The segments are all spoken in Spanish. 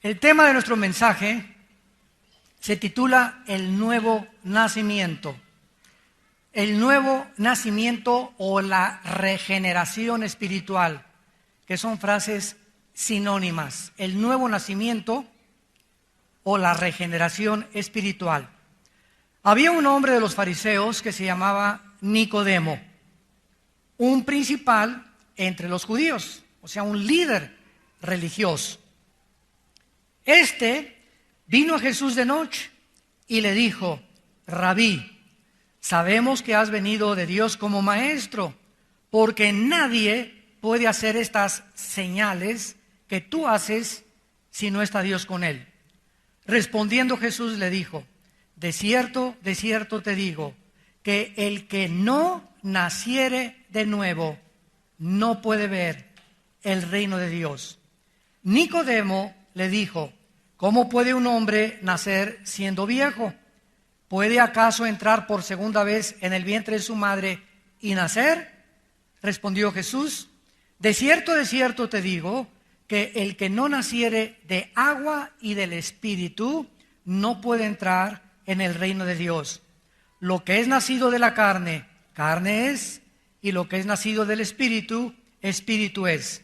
El tema de nuestro mensaje se titula El nuevo nacimiento. El nuevo nacimiento o la regeneración espiritual, que son frases sinónimas. El nuevo nacimiento o la regeneración espiritual. Había un hombre de los fariseos que se llamaba Nicodemo, un principal entre los judíos, o sea, un líder religioso. Este vino a Jesús de noche y le dijo: Rabí, sabemos que has venido de Dios como maestro, porque nadie puede hacer estas señales que tú haces si no está Dios con él. Respondiendo Jesús le dijo: de cierto te digo, que el que no naciere de nuevo no puede ver el reino de Dios. Nicodemo le dijo: ¿cómo puede un hombre nacer siendo viejo? ¿Puede acaso entrar por segunda vez en el vientre de su madre y nacer? Respondió Jesús: de cierto te digo, que el que no naciere de agua y del Espíritu no puede entrar en el reino de Dios. Lo que es nacido de la carne, carne es, y lo que es nacido del Espíritu, Espíritu es.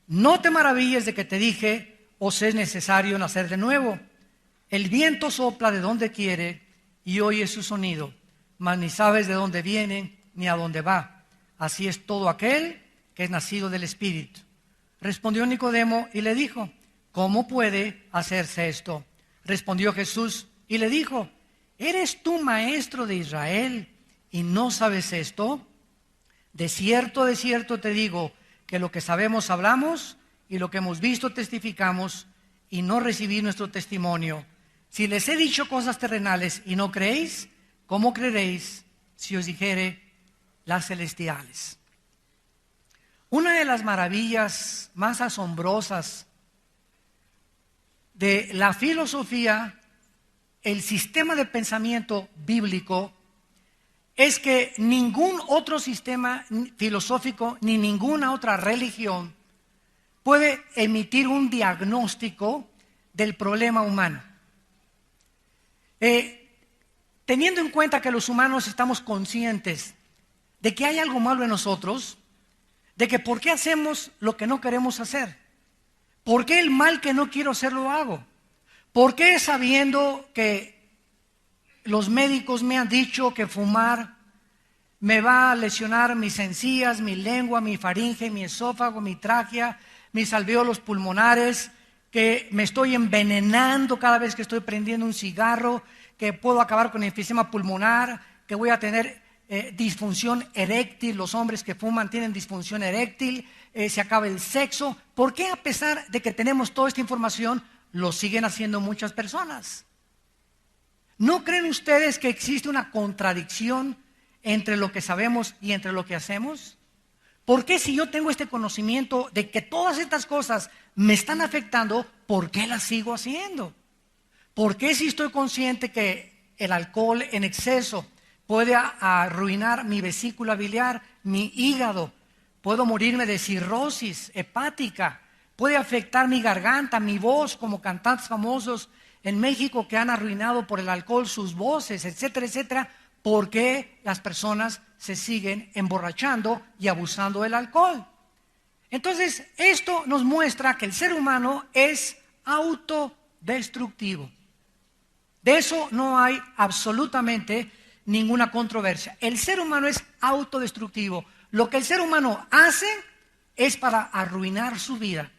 No te maravilles de que te dije: os es necesario nacer de nuevo. El viento sopla de donde quiere y oyes su sonido, mas ni sabes de dónde viene ni a dónde va. Así es todo aquel que es nacido del Espíritu. Respondió Nicodemo y le dijo: ¿cómo puede hacerse esto? Respondió Jesús y le dijo: ¿eres tú maestro de Israel y no sabes esto? De cierto te digo, que lo que sabemos hablamos y lo que hemos visto testificamos, y no recibí nuestro testimonio. Si les he dicho cosas terrenales y no creéis, ¿cómo creeréis si os dijere las celestiales? Una de las maravillas más asombrosas de la filosofía, el sistema de pensamiento bíblico, es que ningún otro sistema filosófico ni ninguna otra religión puede emitir un diagnóstico del problema humano. Teniendo en cuenta que los humanos estamos conscientes de que hay algo malo en nosotros, de que por qué hacemos lo que no queremos hacer, por qué el mal que no quiero hacer lo hago, por qué sabiendo que los médicos me han dicho que fumar me va a lesionar mis encías, mi lengua, mi faringe, mi esófago, mi tráquea, mis alvéolos pulmonares, que me estoy envenenando cada vez que estoy prendiendo un cigarro, que puedo acabar con enfisema pulmonar, que voy a tener disfunción eréctil? Los hombres que fuman tienen disfunción eréctil, se acaba el sexo. ¿Por qué, a pesar de que tenemos toda esta información, lo siguen haciendo muchas personas? ¿No creen ustedes que existe una contradicción entre lo que sabemos y entre lo que hacemos? ¿Por qué, si yo tengo este conocimiento de que todas estas cosas me están afectando, por qué las sigo haciendo? ¿Por qué, si estoy consciente que el alcohol en exceso puede arruinar mi vesícula biliar, mi hígado, puedo morirme de cirrosis hepática, puede afectar mi garganta, mi voz, como cantantes famosos en México que han arruinado por el alcohol sus voces, etcétera, etcétera? ¿Por qué las personas se siguen emborrachando y abusando del alcohol? Entonces, esto nos muestra que el ser humano es autodestructivo. De eso no hay absolutamente ninguna controversia. El ser humano es autodestructivo. Lo que el ser humano hace es para arruinar su vida.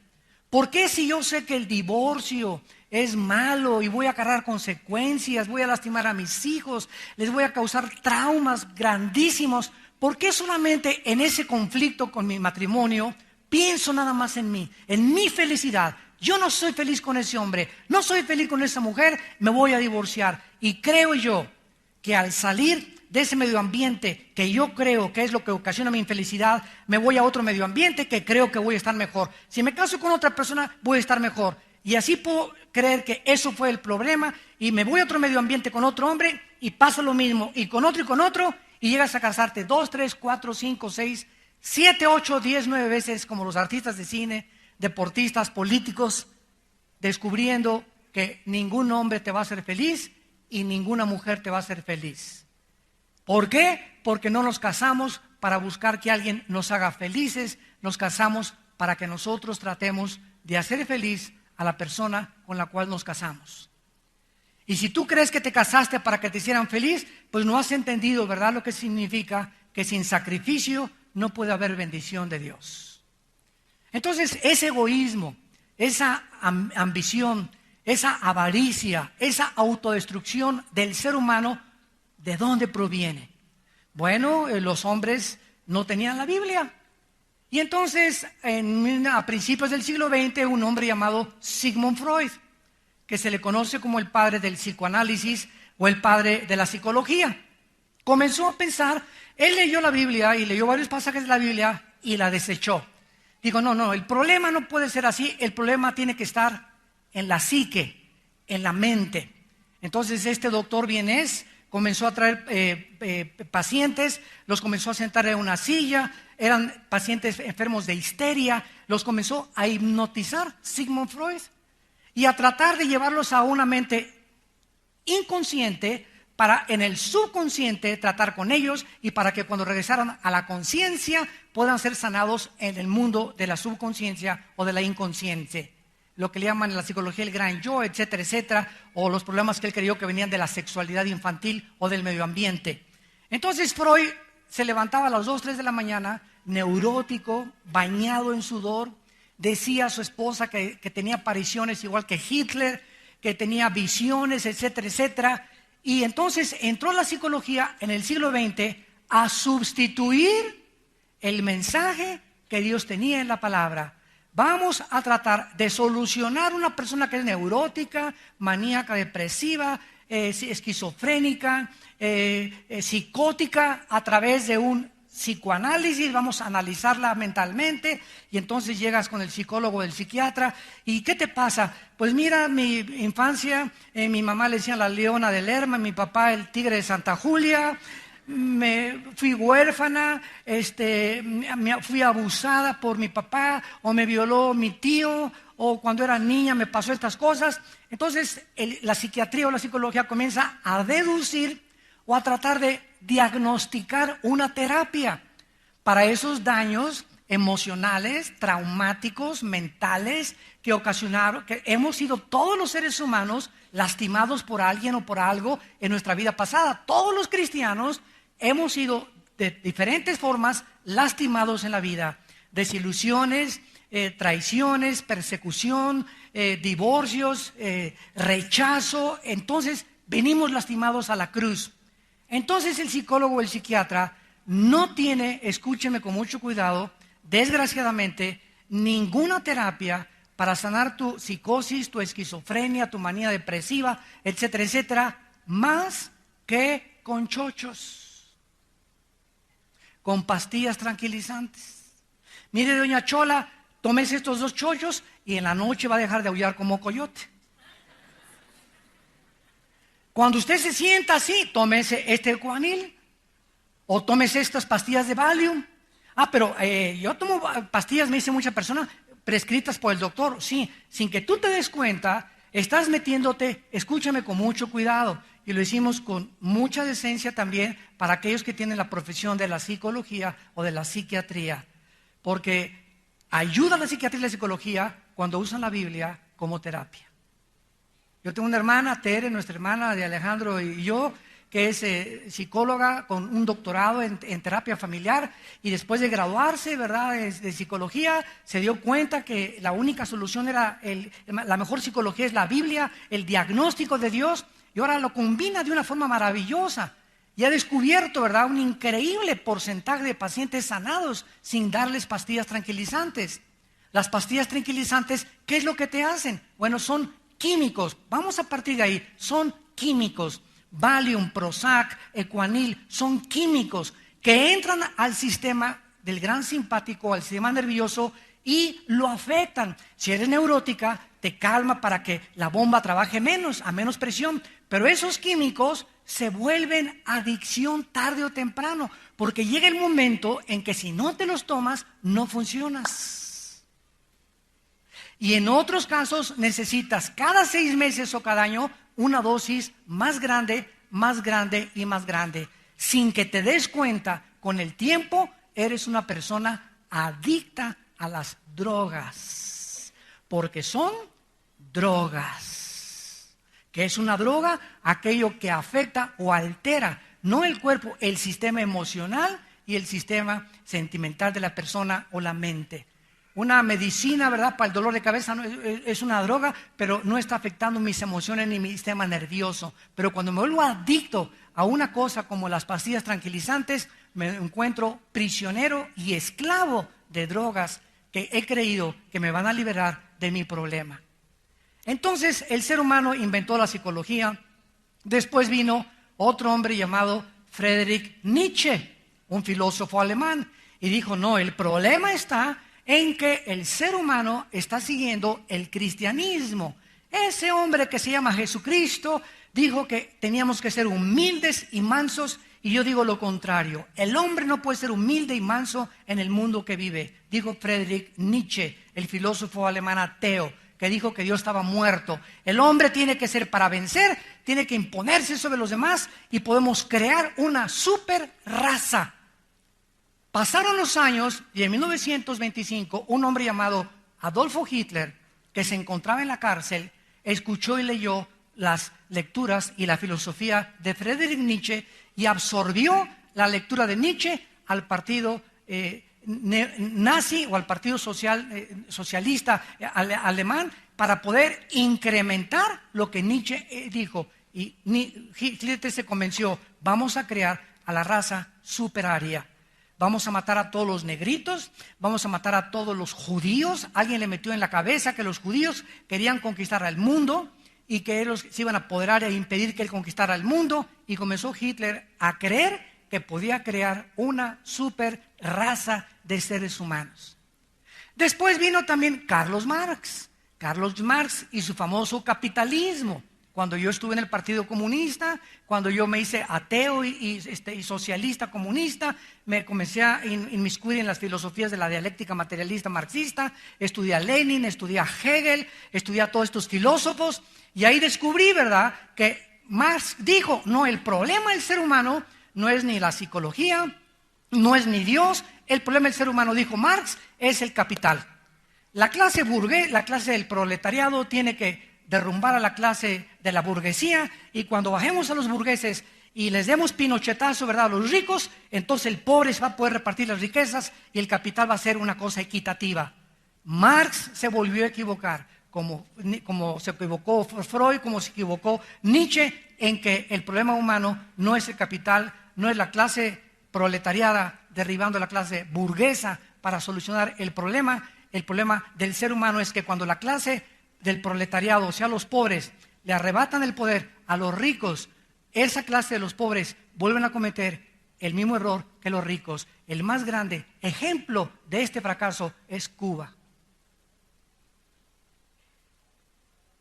¿Por qué, si yo sé que el divorcio es malo y voy a cargar consecuencias, voy a lastimar a mis hijos, les voy a causar traumas grandísimos, por qué solamente en ese conflicto con mi matrimonio pienso nada más en mí, en mi felicidad? Yo no soy feliz con ese hombre, no soy feliz con esa mujer, me voy a divorciar. Y creo yo que al salir de ese medio ambiente que yo creo que es lo que ocasiona mi infelicidad, me voy a otro medio ambiente que creo que voy a estar mejor. Si me caso con otra persona, voy a estar mejor. Y así puedo creer que eso fue el problema, y me voy a otro medio ambiente con otro hombre y pasa lo mismo, y con otro, y llegas a casarte 2, 3, 4, 5, 6, 7, 8, 10, 9 veces, como los artistas de cine, deportistas, políticos. descubriendo que ningún hombre te va a hacer feliz y ninguna mujer te va a hacer feliz. ¿Por qué? Porque no nos casamos para buscar que alguien nos haga felices, nos casamos para que nosotros tratemos de hacer feliz a la persona con la cual nos casamos. Y si tú crees que te casaste para que te hicieran feliz, pues no has entendido, ¿verdad?, lo que significa que sin sacrificio no puede haber bendición de Dios. Entonces, ese egoísmo, esa ambición, esa avaricia, esa autodestrucción del ser humano, ¿de dónde proviene? Bueno, los hombres no tenían la Biblia. Y entonces, a principios del siglo XX, un hombre llamado Sigmund Freud, que se le conoce como el padre del psicoanálisis o el padre de la psicología, comenzó a pensar. Él leyó la Biblia y leyó varios pasajes de la Biblia y la desechó. Digo, no, el problema no puede ser así, el problema tiene que estar en la psique, en la mente. Entonces este doctor vienés comenzó a traer pacientes, los comenzó a sentar en una silla, eran pacientes enfermos de histeria, los comenzó a hipnotizar Sigmund Freud y a tratar de llevarlos a una mente inconsciente para en el subconsciente tratar con ellos y para que cuando regresaran a la conciencia puedan ser sanados en el mundo de la subconsciencia o de la inconsciencia. Lo que le llaman en la psicología el gran yo, etcétera, etcétera, o los problemas que él creyó que venían de la sexualidad infantil o del medio ambiente. Entonces Freud se levantaba a las 2, 3 de la mañana, neurótico, bañado en sudor, decía a su esposa que tenía apariciones igual que Hitler, que tenía visiones, etcétera, etcétera. Y entonces entró la psicología en el siglo XX a sustituir el mensaje que Dios tenía en la palabra. Vamos a tratar de solucionar una persona que es neurótica, maníaca, depresiva, esquizofrénica, psicótica a través de un psicoanálisis. Vamos a analizarla mentalmente y entonces llegas con el psicólogo, el psiquiatra. ¿Y qué te pasa? Pues mira, mi infancia, mi mamá le decían la leona de Lerma, mi papá el tigre de Santa Julia. Me fui huérfana, fui abusada por mi papá, o me violó mi tío, o cuando era niña me pasó estas cosas. Entonces la psiquiatría o la psicología comienza a deducir o a tratar de diagnosticar una terapia para esos daños emocionales, traumáticos, mentales que ocasionaron, que hemos sido todos los seres humanos lastimados por alguien o por algo en nuestra vida pasada. Todos los cristianos hemos sido de diferentes formas lastimados en la vida. Desilusiones, traiciones, persecución, divorcios, rechazo. Entonces venimos lastimados a la cruz. Entonces el psicólogo o el psiquiatra no tiene, escúcheme con mucho cuidado, desgraciadamente, ninguna terapia para sanar tu psicosis, tu esquizofrenia, tu manía depresiva, etcétera, etcétera, más que con chochos, con pastillas tranquilizantes. Mire, doña Chola, tómese estos 2 chochos y en la noche va a dejar de aullar como coyote. Cuando usted se sienta así, tómese este Ecuanil o tómese estas pastillas de Valium. Pero yo tomo pastillas, me dice mucha persona, prescritas por el doctor. Sí, sin que tú te des cuenta, estás metiéndote, escúchame con mucho cuidado. Y lo hicimos con mucha decencia también para aquellos que tienen la profesión de la psicología o de la psiquiatría. Porque ayuda a la psiquiatría y la psicología cuando usan la Biblia como terapia. Yo tengo una hermana, Tere, nuestra hermana de Alejandro y yo, que es psicóloga con un doctorado en terapia familiar, y después de graduarse, ¿verdad?, de psicología, se dio cuenta que la única solución era, la mejor psicología es la Biblia, el diagnóstico de Dios, y ahora lo combina de una forma maravillosa. Y ha descubierto, ¿verdad?, un increíble porcentaje de pacientes sanados sin darles pastillas tranquilizantes. Las pastillas tranquilizantes, ¿qué es lo que te hacen? Bueno, son químicos. Vamos a partir de ahí. Son químicos. Valium, Prozac, Ecuanil, son químicos que entran al sistema del gran simpático, al sistema nervioso y lo afectan. Si eres neurótica, te calma para que la bomba trabaje menos, a menos presión. Pero esos químicos se vuelven adicción tarde o temprano, porque llega el momento en que si no te los tomas, no funcionas. Y en otros casos necesitas cada 6 meses o cada año una dosis más grande, más grande y más grande. Sin que te des cuenta, con el tiempo eres una persona adicta a las drogas. Porque son drogas. ¿Qué es una droga? Aquello que afecta o altera, no el cuerpo, el sistema emocional y el sistema sentimental de la persona o la mente. Una medicina, ¿verdad?, para el dolor de cabeza es una droga, pero no está afectando mis emociones ni mi sistema nervioso. Pero cuando me vuelvo adicto a una cosa como las pastillas tranquilizantes, me encuentro prisionero y esclavo de drogas que he creído que me van a liberar de mi problema. Entonces el ser humano inventó la psicología. Después vino otro hombre llamado Friedrich Nietzsche, un filósofo alemán, y dijo, no, el problema está en que el ser humano está siguiendo el cristianismo. Ese hombre que se llama Jesucristo dijo que teníamos que ser humildes y mansos, y yo digo lo contrario. El hombre no puede ser humilde y manso en el mundo que vive. Dijo Friedrich Nietzsche, el filósofo alemán ateo, que dijo que Dios estaba muerto. El hombre tiene que ser, para vencer, tiene que imponerse sobre los demás, y podemos crear una super raza. Pasaron los años y en 1925 un hombre llamado Adolfo Hitler, que se encontraba en la cárcel, escuchó y leyó las lecturas y la filosofía de Friedrich Nietzsche y absorbió la lectura de Nietzsche al partido nazi o al partido socialista alemán para poder incrementar lo que Nietzsche dijo. Y Hitler se convenció, vamos a crear a la raza superaria. Vamos a matar a todos los negritos, vamos a matar a todos los judíos. Alguien le metió en la cabeza que los judíos querían conquistar al mundo y que ellos se iban a apoderar e impedir que él conquistara el mundo. Y comenzó Hitler a creer que podía crear una super raza de seres humanos. Después vino también Carlos Marx y su famoso capitalismo. Cuando yo estuve en el Partido Comunista, cuando yo me hice ateo y socialista comunista, me comencé a inmiscuir en las filosofías de la dialéctica materialista marxista, estudié a Lenin, estudié a Hegel, estudié a todos estos filósofos, y ahí descubrí, ¿verdad?, que Marx dijo, no, el problema del ser humano no es ni la psicología, no es ni Dios, el problema del ser humano, dijo Marx, es el capital. La clase burgués, la clase del proletariado tiene que derrumbar a la clase de la burguesía, y cuando bajemos a los burgueses y les demos pinochetazo, ¿verdad?, a los ricos, entonces el pobre se va a poder repartir las riquezas y el capital va a ser una cosa equitativa. Marx se volvió a equivocar, como se equivocó Freud, como se equivocó Nietzsche, en que el problema humano no es el capital, no es la clase proletariada derribando a la clase burguesa para solucionar el problema. El problema del ser humano es que cuando la clase del proletariado, o sea, los pobres, le arrebatan el poder a los ricos, esa clase de los pobres vuelven a cometer el mismo error que los ricos. El más grande ejemplo de este fracaso es Cuba.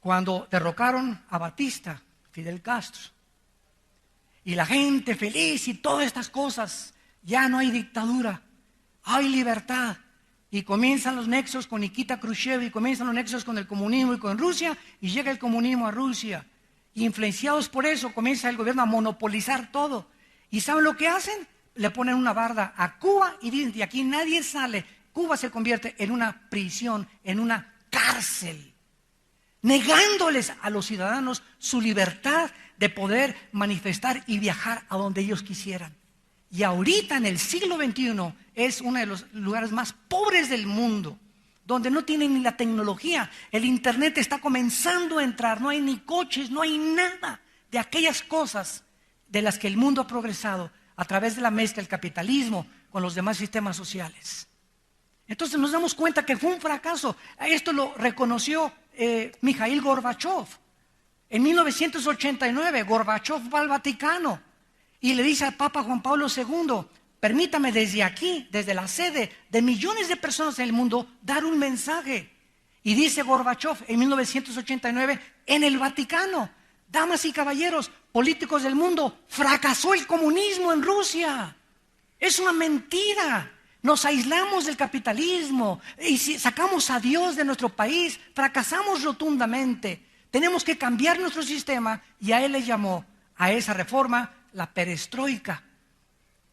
Cuando derrocaron a Batista, Fidel Castro, y la gente feliz y todas estas cosas, ya no hay dictadura, hay libertad. Y comienzan los nexos con Nikita Khrushchev, y comienzan los nexos con el comunismo y con Rusia, y llega el comunismo a Rusia. Y influenciados por eso, comienza el gobierno a monopolizar todo. ¿Y saben lo que hacen? Le ponen una barda a Cuba y dicen, de aquí nadie sale. Cuba se convierte en una prisión, en una cárcel, negándoles a los ciudadanos su libertad de poder manifestar y viajar a donde ellos quisieran. Y ahorita en el siglo XXI es uno de los lugares más pobres del mundo, donde no tienen ni la tecnología. El internet está comenzando a entrar, no hay ni coches, no hay nada de aquellas cosas de las que el mundo ha progresado a través de la mezcla del capitalismo con los demás sistemas sociales. Entonces nos damos cuenta que fue un fracaso. Esto lo reconoció Mikhail Gorbachev. En 1989 Gorbachev va al Vaticano y le dice al Papa Juan Pablo II, permítame desde aquí, desde la sede de millones de personas en el mundo, dar un mensaje. Y dice Gorbachev en 1989 en el Vaticano, damas y caballeros, políticos del mundo, fracasó el comunismo en Rusia. Es una mentira. Nos aislamos del capitalismo y si sacamos a Dios de nuestro país, fracasamos rotundamente. Tenemos que cambiar nuestro sistema y a él le llamó a esa reforma la perestroika,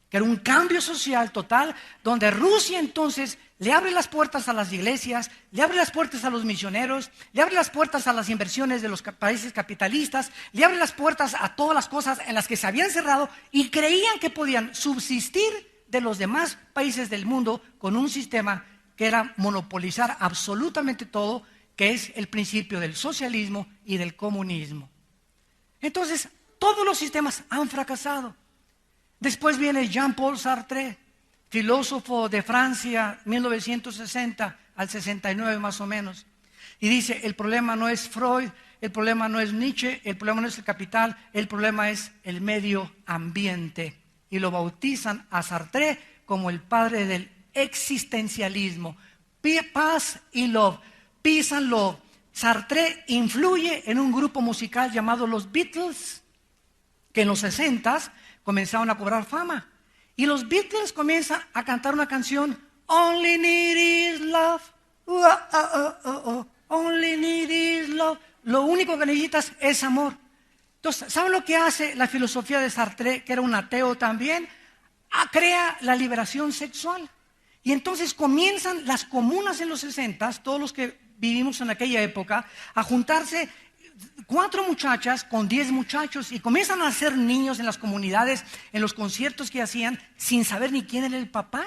que era un cambio social total, donde Rusia entonces le abre las puertas a las iglesias, le abre las puertas a los misioneros, le abre las puertas a las inversiones de los países capitalistas, le abre las puertas a todas las cosas en las que se habían cerrado y creían que podían subsistir de los demás países del mundo con un sistema que era monopolizar absolutamente todo, que es el principio del socialismo y del comunismo. Entonces, todos los sistemas han fracasado. Después viene Jean-Paul Sartre, filósofo de Francia, 1960 al 69 más o menos. Y dice, el problema no es Freud, el problema no es Nietzsche, el problema no es el capital, el problema es el medio ambiente. Y lo bautizan a Sartre como el padre del existencialismo. Paz y love, peace and love. Sartre influye en un grupo musical llamado los Beatles, que en los 60s comenzaron a cobrar fama. Y los Beatles comienzan a cantar una canción, Only need is love, only need is love. Lo único que necesitas es amor. Entonces, ¿saben lo que hace la filosofía de Sartre, que era un ateo también? Crea la liberación sexual. Y entonces comienzan las comunas en los 60s, todos los que vivimos en aquella época, a juntarse 4 muchachas con 10 muchachos y comienzan a hacer niños en las comunidades, en los conciertos que hacían, sin saber ni quién era el papá.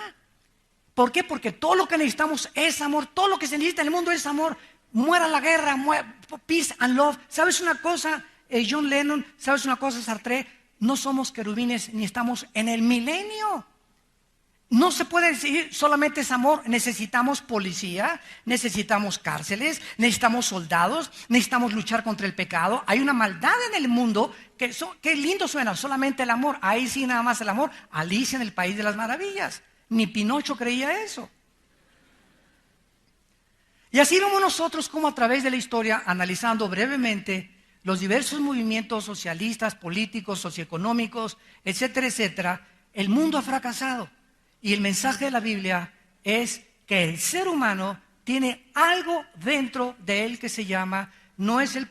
¿Por qué? Porque todo lo que necesitamos es amor, todo lo que se necesita en el mundo es amor. Muera la guerra, peace and love. ¿Sabes una cosa, John Lennon? ¿Sabes una cosa, Sartre? No somos querubines ni estamos en el milenio. No se puede decir solamente es amor. Necesitamos policía, necesitamos cárceles, necesitamos soldados, necesitamos luchar contra el pecado. Hay una maldad en el mundo que lindo suena, solamente el amor. Ahí sí nada más el amor. Alicia en el País de las Maravillas. Ni Pinocho creía eso. Y así vemos nosotros como a través de la historia, analizando brevemente los diversos movimientos socialistas, políticos, socioeconómicos, etcétera, etcétera, el mundo ha fracasado. Y el mensaje de la Biblia es que el ser humano tiene algo dentro de él que se llama, no es el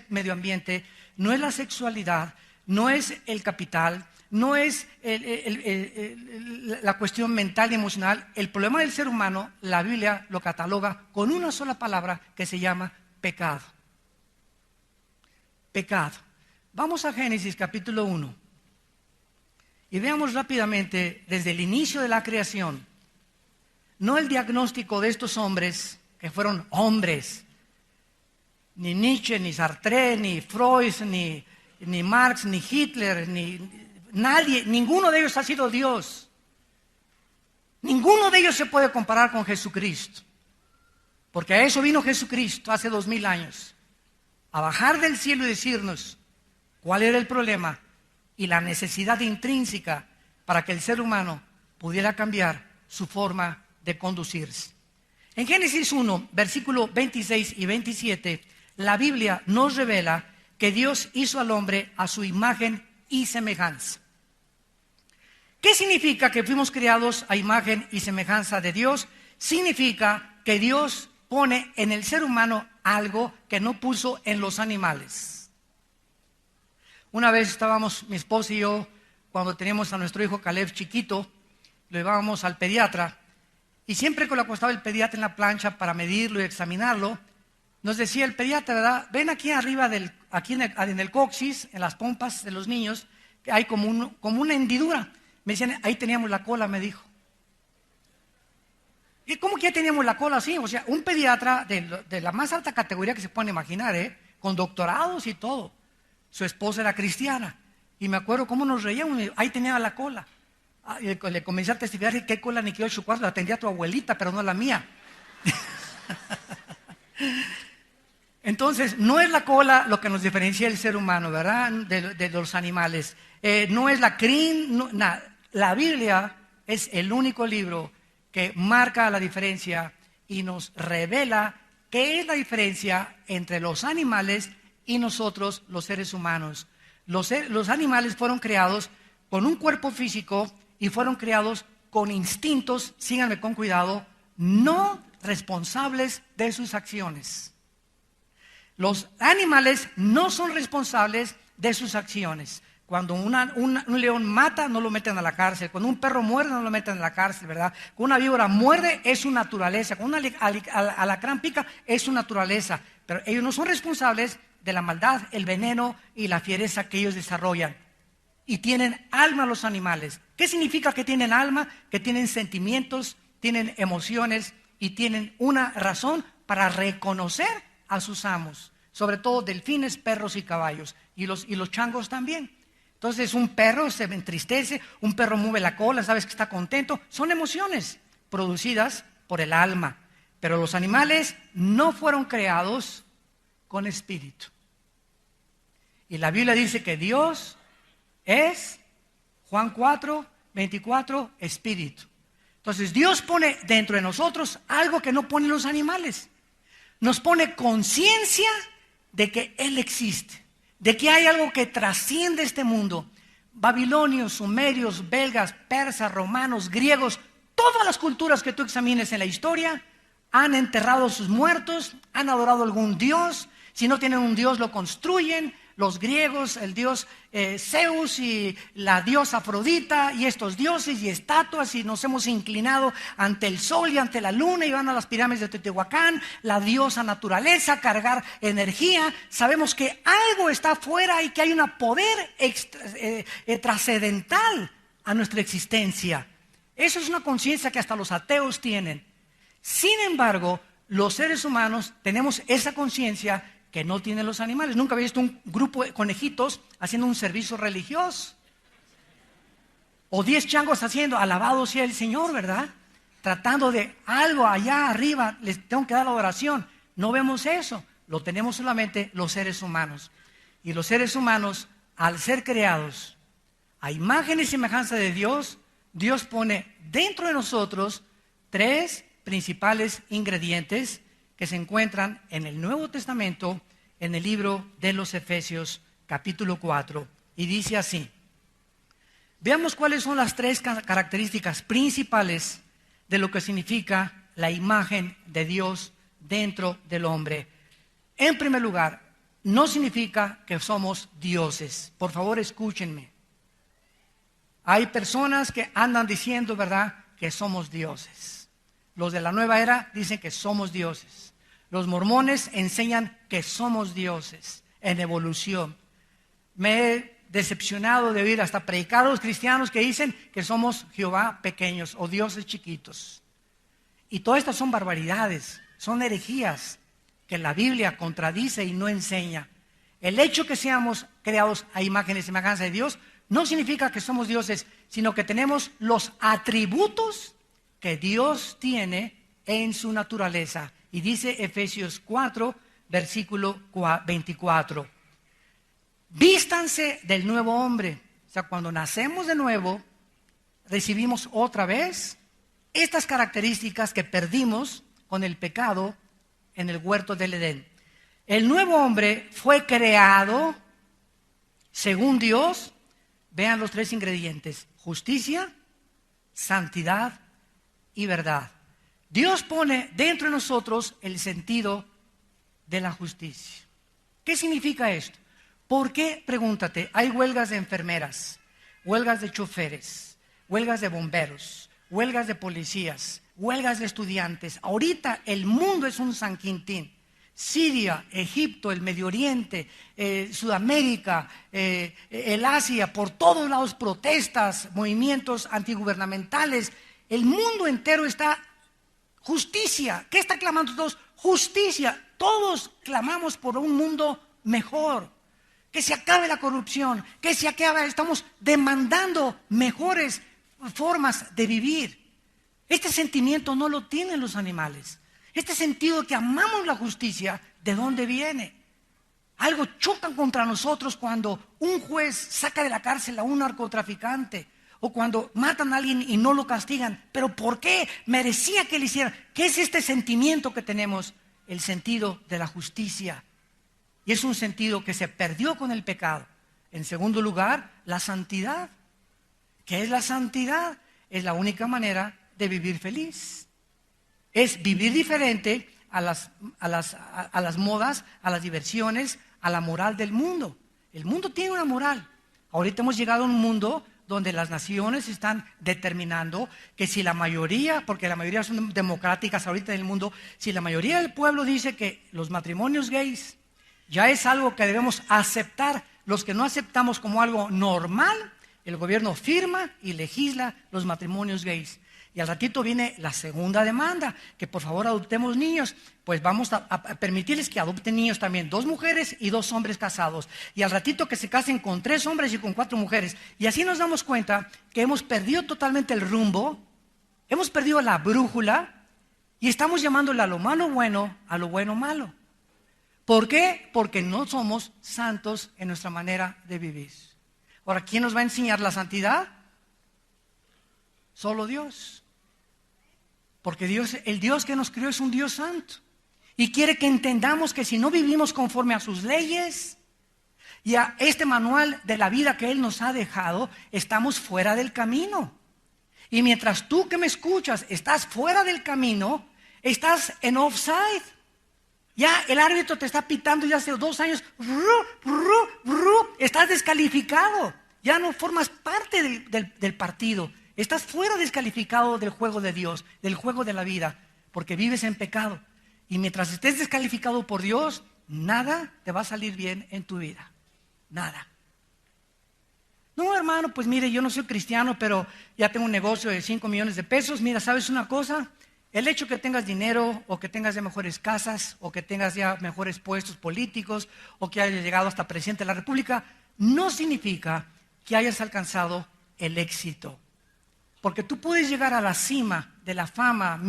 medio ambiente, no es la sexualidad, no es el capital, no es la cuestión mental y emocional. El problema del ser humano, la Biblia lo cataloga con una sola palabra que se llama pecado. Pecado. Vamos a Génesis capítulo 1. Y veamos rápidamente desde el inicio de la creación, no el diagnóstico de estos hombres que fueron hombres, ni Nietzsche, ni Sartre, ni Freud, ni Marx, ni Hitler, ni nadie, ninguno de ellos ha sido Dios. Ninguno de ellos se puede comparar con Jesucristo, porque a eso vino Jesucristo hace 2000 años, a bajar del cielo y decirnos cuál era el problema y la necesidad intrínseca para que el ser humano pudiera cambiar su forma de conducirse. En Génesis 1, versículos 26 y 27, la Biblia nos revela que Dios hizo al hombre a su imagen y semejanza. ¿Qué significa que fuimos creados a imagen y semejanza de Dios? Significa que Dios pone en el ser humano algo que no puso en los animales. Una vez estábamos, mi esposa y yo, cuando teníamos a nuestro hijo Caleb chiquito, lo llevábamos al pediatra, y siempre que lo acostaba el pediatra en la plancha para medirlo y examinarlo, nos decía el pediatra, ¿verdad? Ven aquí arriba, aquí en el coxis, en las pompas de los niños, que hay como una hendidura. Me decían, ahí teníamos la cola, me dijo. ¿Y cómo que ya teníamos la cola así? O sea, un pediatra de la más alta categoría que se pueden imaginar, con doctorados y todo. Su esposa era cristiana. Y me acuerdo cómo nos reíamos. Ahí tenía la cola. Le comencé a testificar qué cola ni qué 8 cuartos. La tendría tu abuelita, pero no la mía. Entonces, no es la cola lo que nos diferencia del ser humano, ¿verdad? De los animales. No es la crin. La Biblia es el único libro que marca la diferencia y nos revela qué es la diferencia entre los animales y nosotros, los seres humanos. Los animales fueron creados con un cuerpo físico y fueron creados con instintos, síganme con cuidado, no responsables de sus acciones. Los animales no son responsables de sus acciones. Cuando un león mata, no lo meten a la cárcel. Cuando un perro muerde, no lo meten a la cárcel, ¿verdad? Cuando una víbora muerde, es su naturaleza. Cuando un alacrán pica, es su naturaleza. Pero ellos no son responsables de la maldad, el veneno y la fiereza que ellos desarrollan. Y tienen alma los animales. ¿Qué significa que tienen alma? Que tienen sentimientos, tienen emociones y tienen una razón para reconocer a sus amos. Sobre todo delfines, perros y caballos. Y los changos también. Entonces un perro se entristece, un perro mueve la cola, sabes que está contento. Son emociones producidas por el alma. Pero los animales no fueron creados con espíritu. Y la Biblia dice que Dios es, Juan 4, 24, espíritu. Entonces Dios pone dentro de nosotros algo que no ponen los animales. Nos pone conciencia de que Él existe, de que hay algo que trasciende este mundo. Babilonios, sumerios, belgas, persas, romanos, griegos, todas las culturas que tú examines en la historia han enterrado a sus muertos, han adorado a algún dios. Si no tienen un dios, lo construyen. Los griegos, el dios Zeus y la diosa Afrodita y estos dioses y estatuas, y nos hemos inclinado ante el sol y ante la luna y van a las pirámides de Teotihuacán, la diosa naturaleza, cargar energía. Sabemos que algo está afuera y que hay un poder trascendental a nuestra existencia. Eso es una conciencia que hasta los ateos tienen. Sin embargo, los seres humanos tenemos esa conciencia que no tienen los animales. Nunca había visto un grupo de conejitos haciendo un servicio religioso. O 10 changos haciendo, alabado sea el Señor, ¿verdad? Tratando de algo allá arriba, les tengo que dar la adoración. No vemos eso, lo tenemos solamente los seres humanos. Y los seres humanos, al ser creados a imagen y semejanza de Dios, Dios pone dentro de nosotros 3 principales ingredientes que se encuentran en el Nuevo Testamento, en el libro de los Efesios, capítulo 4, y dice así. Veamos cuáles son las 3 características principales de lo que significa la imagen de Dios dentro del hombre. En primer lugar, no significa que somos dioses. Por favor, escúchenme. Hay personas que andan diciendo, ¿verdad?, que somos dioses. Los de la nueva era dicen que somos dioses. Los mormones enseñan que somos dioses en evolución. Me he decepcionado de oír hasta predicadores cristianos que dicen que somos Jehová pequeños o dioses chiquitos. Y todas estas son barbaridades, son herejías que la Biblia contradice y no enseña. El hecho que seamos creados a imagen y semejanza de Dios no significa que somos dioses, sino que tenemos los atributos que Dios tiene en su naturaleza. Y dice Efesios 4, versículo 24. Vístanse del nuevo hombre. O sea, cuando nacemos de nuevo, recibimos otra vez estas características que perdimos con el pecado en el huerto del Edén. El nuevo hombre fue creado según Dios. Vean los 3 ingredientes: justicia, santidad y verdad. Dios pone dentro de nosotros el sentido de la justicia. ¿Qué significa esto? ¿Por qué, pregúntate, hay huelgas de enfermeras, huelgas de choferes, huelgas de bomberos, huelgas de policías, huelgas de estudiantes? Ahorita el mundo es un San Quintín. Siria, Egipto, el Medio Oriente, Sudamérica, el Asia, por todos lados protestas, movimientos antigubernamentales. El mundo entero está justicia. ¿Qué está clamando todos? Justicia. Todos clamamos por un mundo mejor. Que se acabe la corrupción, que se acabe, estamos demandando mejores formas de vivir. Este sentimiento no lo tienen los animales. Este sentido de que amamos la justicia, ¿de dónde viene? Algo chocan contra nosotros cuando un juez saca de la cárcel a un narcotraficante, o cuando matan a alguien y no lo castigan. ¿Pero por qué? Merecía que le hicieran. ¿Qué es este sentimiento que tenemos? El sentido de la justicia. Y es un sentido que se perdió con el pecado. En segundo lugar, la santidad. ¿Qué es la santidad? es la única manera de vivir feliz. Es vivir diferente a las modas, a las diversiones, a la moral del mundo. El mundo tiene una moral. Ahorita hemos llegado a un mundo donde las naciones están determinando que si la mayoría, porque la mayoría son democráticas ahorita en el mundo, si la mayoría del pueblo dice que los matrimonios gays ya es algo que debemos aceptar, los que no aceptamos como algo normal, el gobierno firma y legisla los matrimonios gays. Y al ratito viene la segunda demanda, que por favor adoptemos niños. Pues vamos a permitirles que adopten niños también, 2 mujeres y 2 hombres casados. Y al ratito que se casen con 3 hombres y con 4 mujeres. Y así nos damos cuenta que hemos perdido totalmente el rumbo, hemos perdido la brújula y estamos llamándole a lo malo bueno, a lo bueno malo. ¿Por qué? Porque no somos santos en nuestra manera de vivir. Ahora, ¿quién nos va a enseñar la santidad? Solo Dios. Porque Dios, el Dios que nos creó es un Dios santo. Y quiere que entendamos que si no vivimos conforme a sus leyes y a este manual de la vida que Él nos ha dejado, estamos fuera del camino. Y mientras tú que me escuchas estás fuera del camino, estás en offside. Ya el árbitro te está pitando ya hace 2 años. Estás descalificado. Ya no formas parte del partido. Estás fuera descalificado del juego de Dios, del juego de la vida, porque vives en pecado. Y mientras estés descalificado por Dios, nada te va a salir bien en tu vida. Nada. No, hermano, pues mire, yo no soy cristiano, pero ya tengo un negocio de 5 millones de pesos. Mira, ¿sabes una cosa? El hecho que tengas dinero, o que tengas ya mejores casas, o que tengas ya mejores puestos políticos, o que hayas llegado hasta presidente de la República, no significa que hayas alcanzado el éxito. Porque tú puedes llegar a la cima de la fama,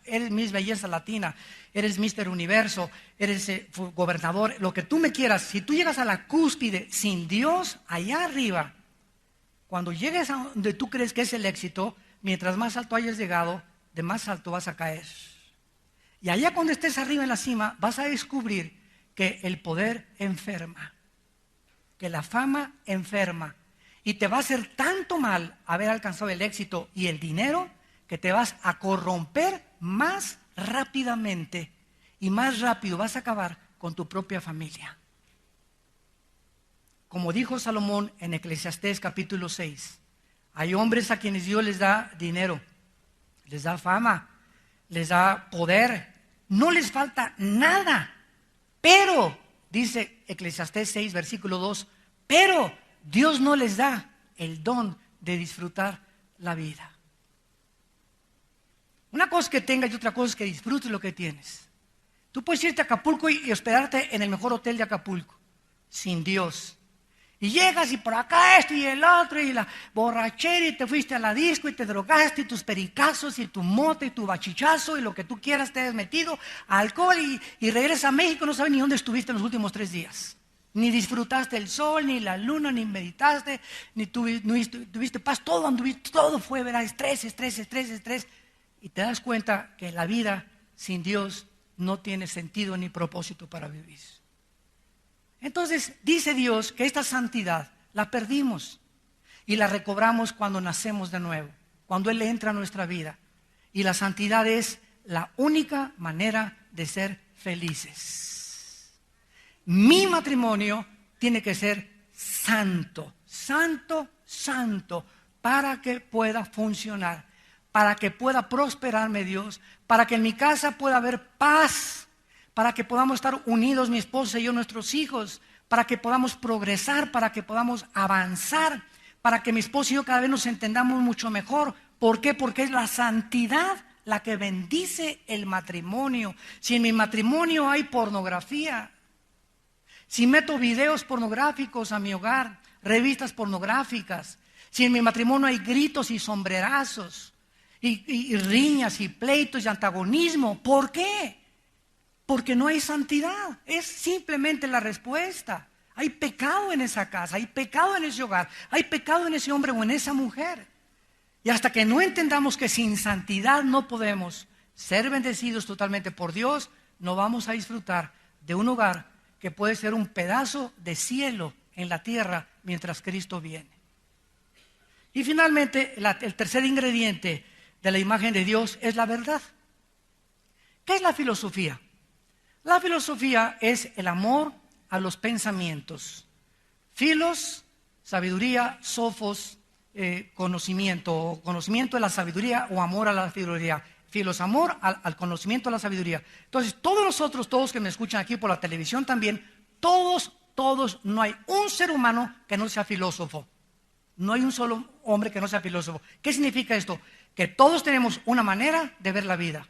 eres Miss Belleza Latina, eres Mr. Universo, eres gobernador, lo que tú me quieras. Si tú llegas a la cúspide sin Dios, allá arriba, cuando llegues a donde tú crees que es el éxito, mientras más alto hayas llegado, de más alto vas a caer. Y allá cuando estés arriba en la cima, vas a descubrir que el poder enferma, que la fama enferma. Y te va a hacer tanto mal haber alcanzado el éxito y el dinero que te vas a corromper más rápidamente y más rápido vas a acabar con tu propia familia. Como dijo Salomón en Eclesiastés capítulo 6, hay hombres a quienes Dios les da dinero, les da fama, les da poder, no les falta nada, pero, dice Eclesiastés 6 versículo 2, pero Dios no les da el don de disfrutar la vida. Una cosa es que tengas y otra cosa es que disfrutes lo que tienes. Tú puedes irte a Acapulco y hospedarte en el mejor hotel de Acapulco, sin Dios. Y llegas y por acá esto y el otro y la borrachera y te fuiste a la disco y te drogaste y tus pericazos y tu mote y tu bachichazo y lo que tú quieras te has metido, alcohol y regresas a México, no sabes ni dónde estuviste en los últimos 3 días. Ni disfrutaste el sol, ni la luna, ni meditaste, ni tuviste paz, todo fue, ¿verdad? Estrés. Y te das cuenta que la vida sin Dios no tiene sentido ni propósito para vivir. Entonces dice Dios que esta santidad la perdimos y la recobramos cuando nacemos de nuevo, cuando Él entra a nuestra vida. Y la santidad es la única manera de ser felices. Mi matrimonio tiene que ser santo, para que pueda funcionar, para que pueda prosperarme Dios, para que en mi casa pueda haber paz, para que podamos estar unidos mi esposa y yo, nuestros hijos, para que podamos progresar, para que podamos avanzar, para que mi esposa y yo cada vez nos entendamos mucho mejor. ¿Por qué? Porque es la santidad la que bendice el matrimonio. Si en mi matrimonio hay pornografía, si meto videos pornográficos a mi hogar, revistas pornográficas, si en mi matrimonio hay gritos y sombrerazos, y riñas y pleitos y antagonismo, ¿por qué? Porque no hay santidad, es simplemente la respuesta. Hay pecado en esa casa, hay pecado en ese hogar, hay pecado en ese hombre o en esa mujer. Y hasta que no entendamos que sin santidad no podemos ser bendecidos totalmente por Dios, no vamos a disfrutar de un hogar que puede ser un pedazo de cielo en la tierra mientras Cristo viene. Y finalmente, el tercer ingrediente de la imagen de Dios es la verdad. ¿Qué es la filosofía? La filosofía es el amor a los pensamientos. Filos, sabiduría; sofos, conocimiento de la sabiduría o amor a la sabiduría. Filos, amor al conocimiento, a la sabiduría. Entonces, todos que me escuchan aquí por la televisión también, todos, no hay un ser humano que no sea filósofo. No hay un solo hombre que no sea filósofo. ¿Qué significa esto? Que todos tenemos una manera de ver la vida.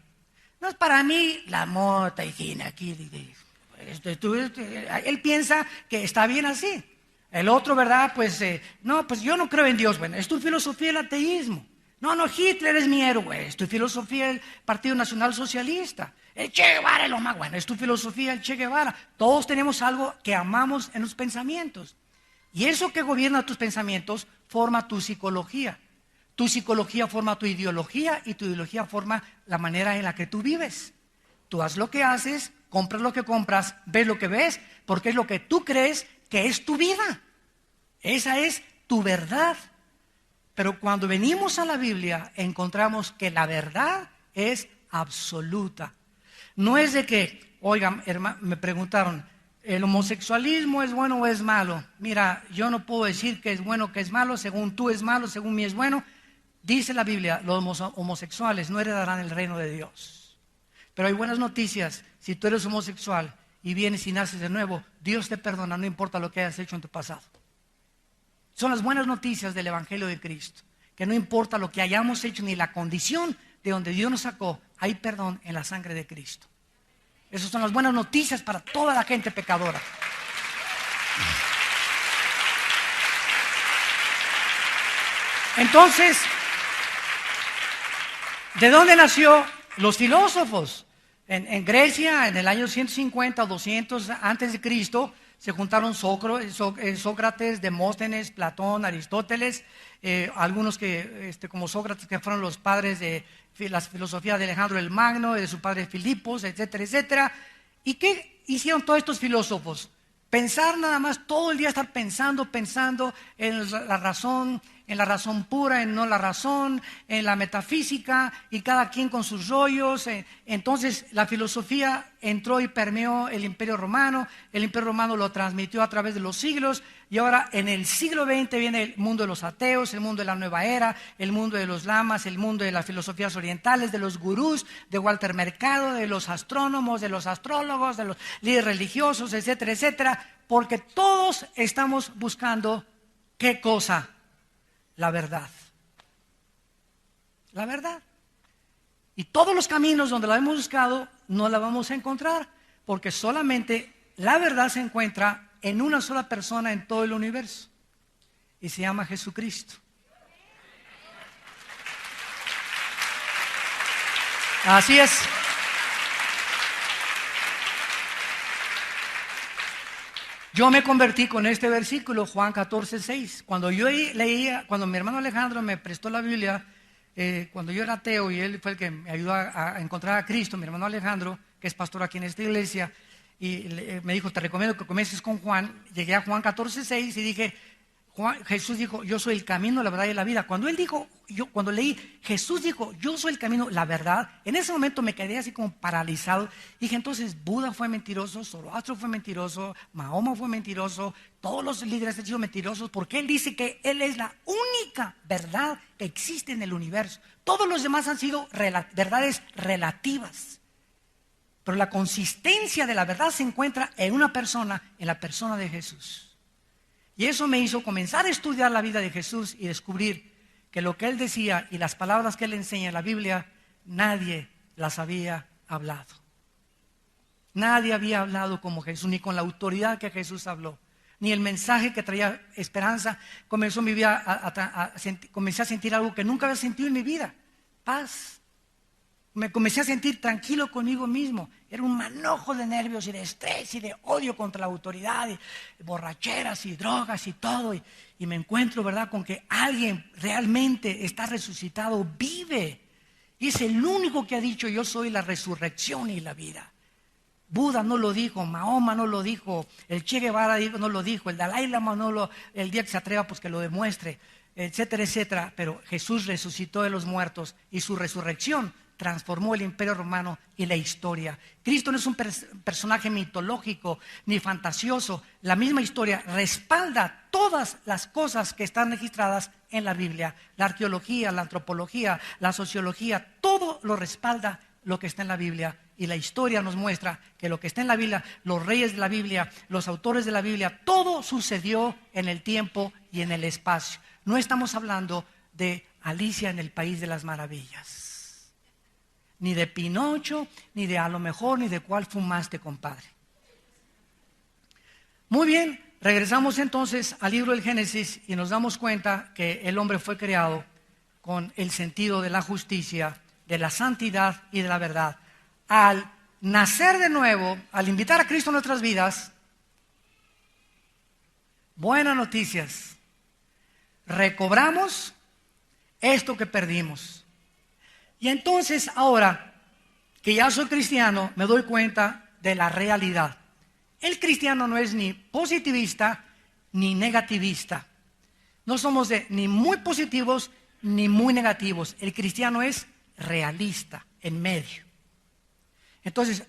No es para mí la mota y aquí. Él piensa que está bien así. El otro, ¿verdad? Pues yo no creo en Dios. Bueno, es tu filosofía el ateísmo. No, Hitler es mi héroe. Es tu filosofía el Partido Nacional Socialista. El Che Guevara es lo más bueno. Es tu filosofía el Che Guevara. Todos tenemos algo que amamos en los pensamientos. Y eso que gobierna tus pensamientos forma tu psicología. Tu psicología forma tu ideología y tu ideología forma la manera en la que tú vives. Tú haces lo que haces, compras lo que compras, ves lo que ves, porque es lo que tú crees que es tu vida. Esa es tu verdad. Pero cuando venimos a la Biblia encontramos que la verdad es absoluta. No es de que, oigan, me preguntaron, ¿el homosexualismo es bueno o es malo? Mira, yo no puedo decir que es bueno o que es malo, según tú es malo, según mí es bueno. Dice la Biblia, los homosexuales no heredarán el reino de Dios. Pero hay buenas noticias: si tú eres homosexual y vienes y naces de nuevo, Dios te perdona, no importa lo que hayas hecho en tu pasado. Son las buenas noticias del Evangelio de Cristo, que no importa lo que hayamos hecho ni la condición de donde Dios nos sacó, hay perdón en la sangre de Cristo. Esas son las buenas noticias para toda la gente pecadora. Entonces, ¿de dónde nació los filósofos? En Grecia, en el año 150 o 200 antes de Cristo, se juntaron Sócrates, Demóstenes, Platón, Aristóteles, algunos como Sócrates, que fueron los padres de la filosofía de Alejandro el Magno, de su padre Filipos, etcétera, etcétera. ¿Y qué hicieron todos estos filósofos? Pensar nada más, todo el día estar pensando en la razón pura, en no la razón, en la metafísica, y cada quien con sus rollos. Entonces la filosofía entró y permeó el Imperio Romano. El Imperio Romano lo transmitió a través de los siglos, y ahora en el siglo XX viene el mundo de los ateos, el mundo de la nueva era, el mundo de los lamas, el mundo de las filosofías orientales, de los gurús, de Walter Mercado, de los astrónomos, de los astrólogos, de los líderes religiosos, etcétera, etcétera, porque todos estamos buscando ¿qué cosa? La verdad. La verdad. Y todos los caminos donde la hemos buscado no la vamos a encontrar, porque solamente la verdad se encuentra en una sola persona en todo el universo, y se llama Jesucristo. Así es. Yo me convertí con este versículo, Juan 14:6. Cuando yo leía, cuando mi hermano Alejandro me prestó la Biblia, cuando yo era ateo y él fue el que me ayudó a encontrar a Cristo, mi hermano Alejandro, que es pastor aquí en esta iglesia, y me dijo, te recomiendo que comiences con Juan. Llegué a Juan 14:6 y dije, Jesús dijo, yo soy el camino, la verdad y la vida. Cuando leí, Jesús dijo, yo soy el camino, la verdad, en ese momento me quedé así como paralizado. Dije, entonces Buda fue mentiroso, Zoroastro fue mentiroso, Mahoma fue mentiroso, todos los líderes han sido mentirosos, porque él dice que él es la única verdad que existe en el universo. Todos los demás han sido verdades relativas. Pero la consistencia de la verdad se encuentra en una persona, en la persona de Jesús. Y eso me hizo comenzar a estudiar la vida de Jesús y descubrir que lo que él decía y las palabras que él enseña en la Biblia, nadie las había hablado. Nadie había hablado como Jesús, ni con la autoridad que Jesús habló, ni el mensaje que traía esperanza. Comencé a sentir algo que nunca había sentido en mi vida: paz. Me comencé a sentir tranquilo conmigo mismo. Era un manojo de nervios y de estrés y de odio contra la autoridad, y borracheras y drogas y todo. Y me encuentro, ¿verdad?, con que alguien realmente está resucitado, vive. Y es el único que ha dicho, yo soy la resurrección y la vida. Buda no lo dijo, Mahoma no lo dijo, el Che Guevara no lo dijo, el Dalai Lama el día que se atreva, pues que lo demuestre. etcétera, etcétera. Pero Jesús resucitó de los muertos y su resurrección transformó el imperio romano y la historia. Cristo no es un personaje mitológico ni fantasioso. La misma historia respalda todas las cosas que están registradas en la Biblia. La arqueología, la antropología, la sociología, todo lo respalda lo que está en la Biblia. Y la historia nos muestra que lo que está en la Biblia, los reyes de la Biblia, los autores de la Biblia, todo sucedió en el tiempo y en el espacio. No estamos hablando de Alicia en el País de las Maravillas, ni de Pinocho, ni de a lo mejor, ni de cuál fumaste, compadre. Muy bien, regresamos entonces al libro del Génesis y nos damos cuenta que el hombre fue creado con el sentido de la justicia, de la santidad y de la verdad. Al nacer de nuevo, al invitar a Cristo a nuestras vidas, buenas noticias, recobramos esto que perdimos. Y entonces ahora que ya soy cristiano, me doy cuenta de la realidad. El cristiano no es ni positivista ni negativista. No somos ni muy positivos ni muy negativos. El cristiano es realista, en medio. Entonces,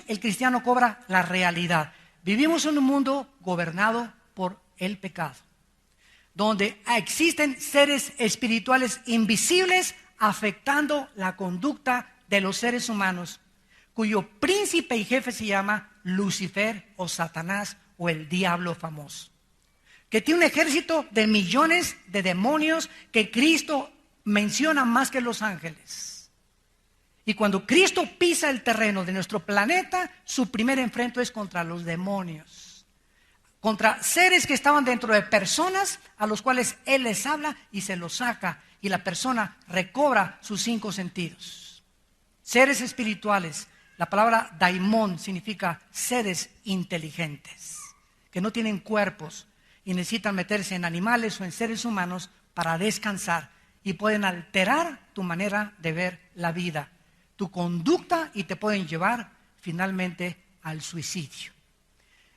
el cristiano cobra la realidad. Vivimos en un mundo gobernado por el pecado, donde existen seres espirituales invisibles afectando la conducta de los seres humanos, cuyo príncipe y jefe se llama Lucifer o Satanás o el diablo famoso, que tiene un ejército de millones de demonios que Cristo menciona más que los ángeles. Y cuando Cristo pisa el terreno de nuestro planeta, su primer enfrento es contra los demonios, contra seres que estaban dentro de personas a los cuales Él les habla y se los saca, y la persona recobra sus 5 sentidos. Seres espirituales, la palabra daimón significa seres inteligentes, que no tienen cuerpos y necesitan meterse en animales o en seres humanos para descansar, y pueden alterar tu manera de ver la vida, tu conducta, y te pueden llevar finalmente al suicidio.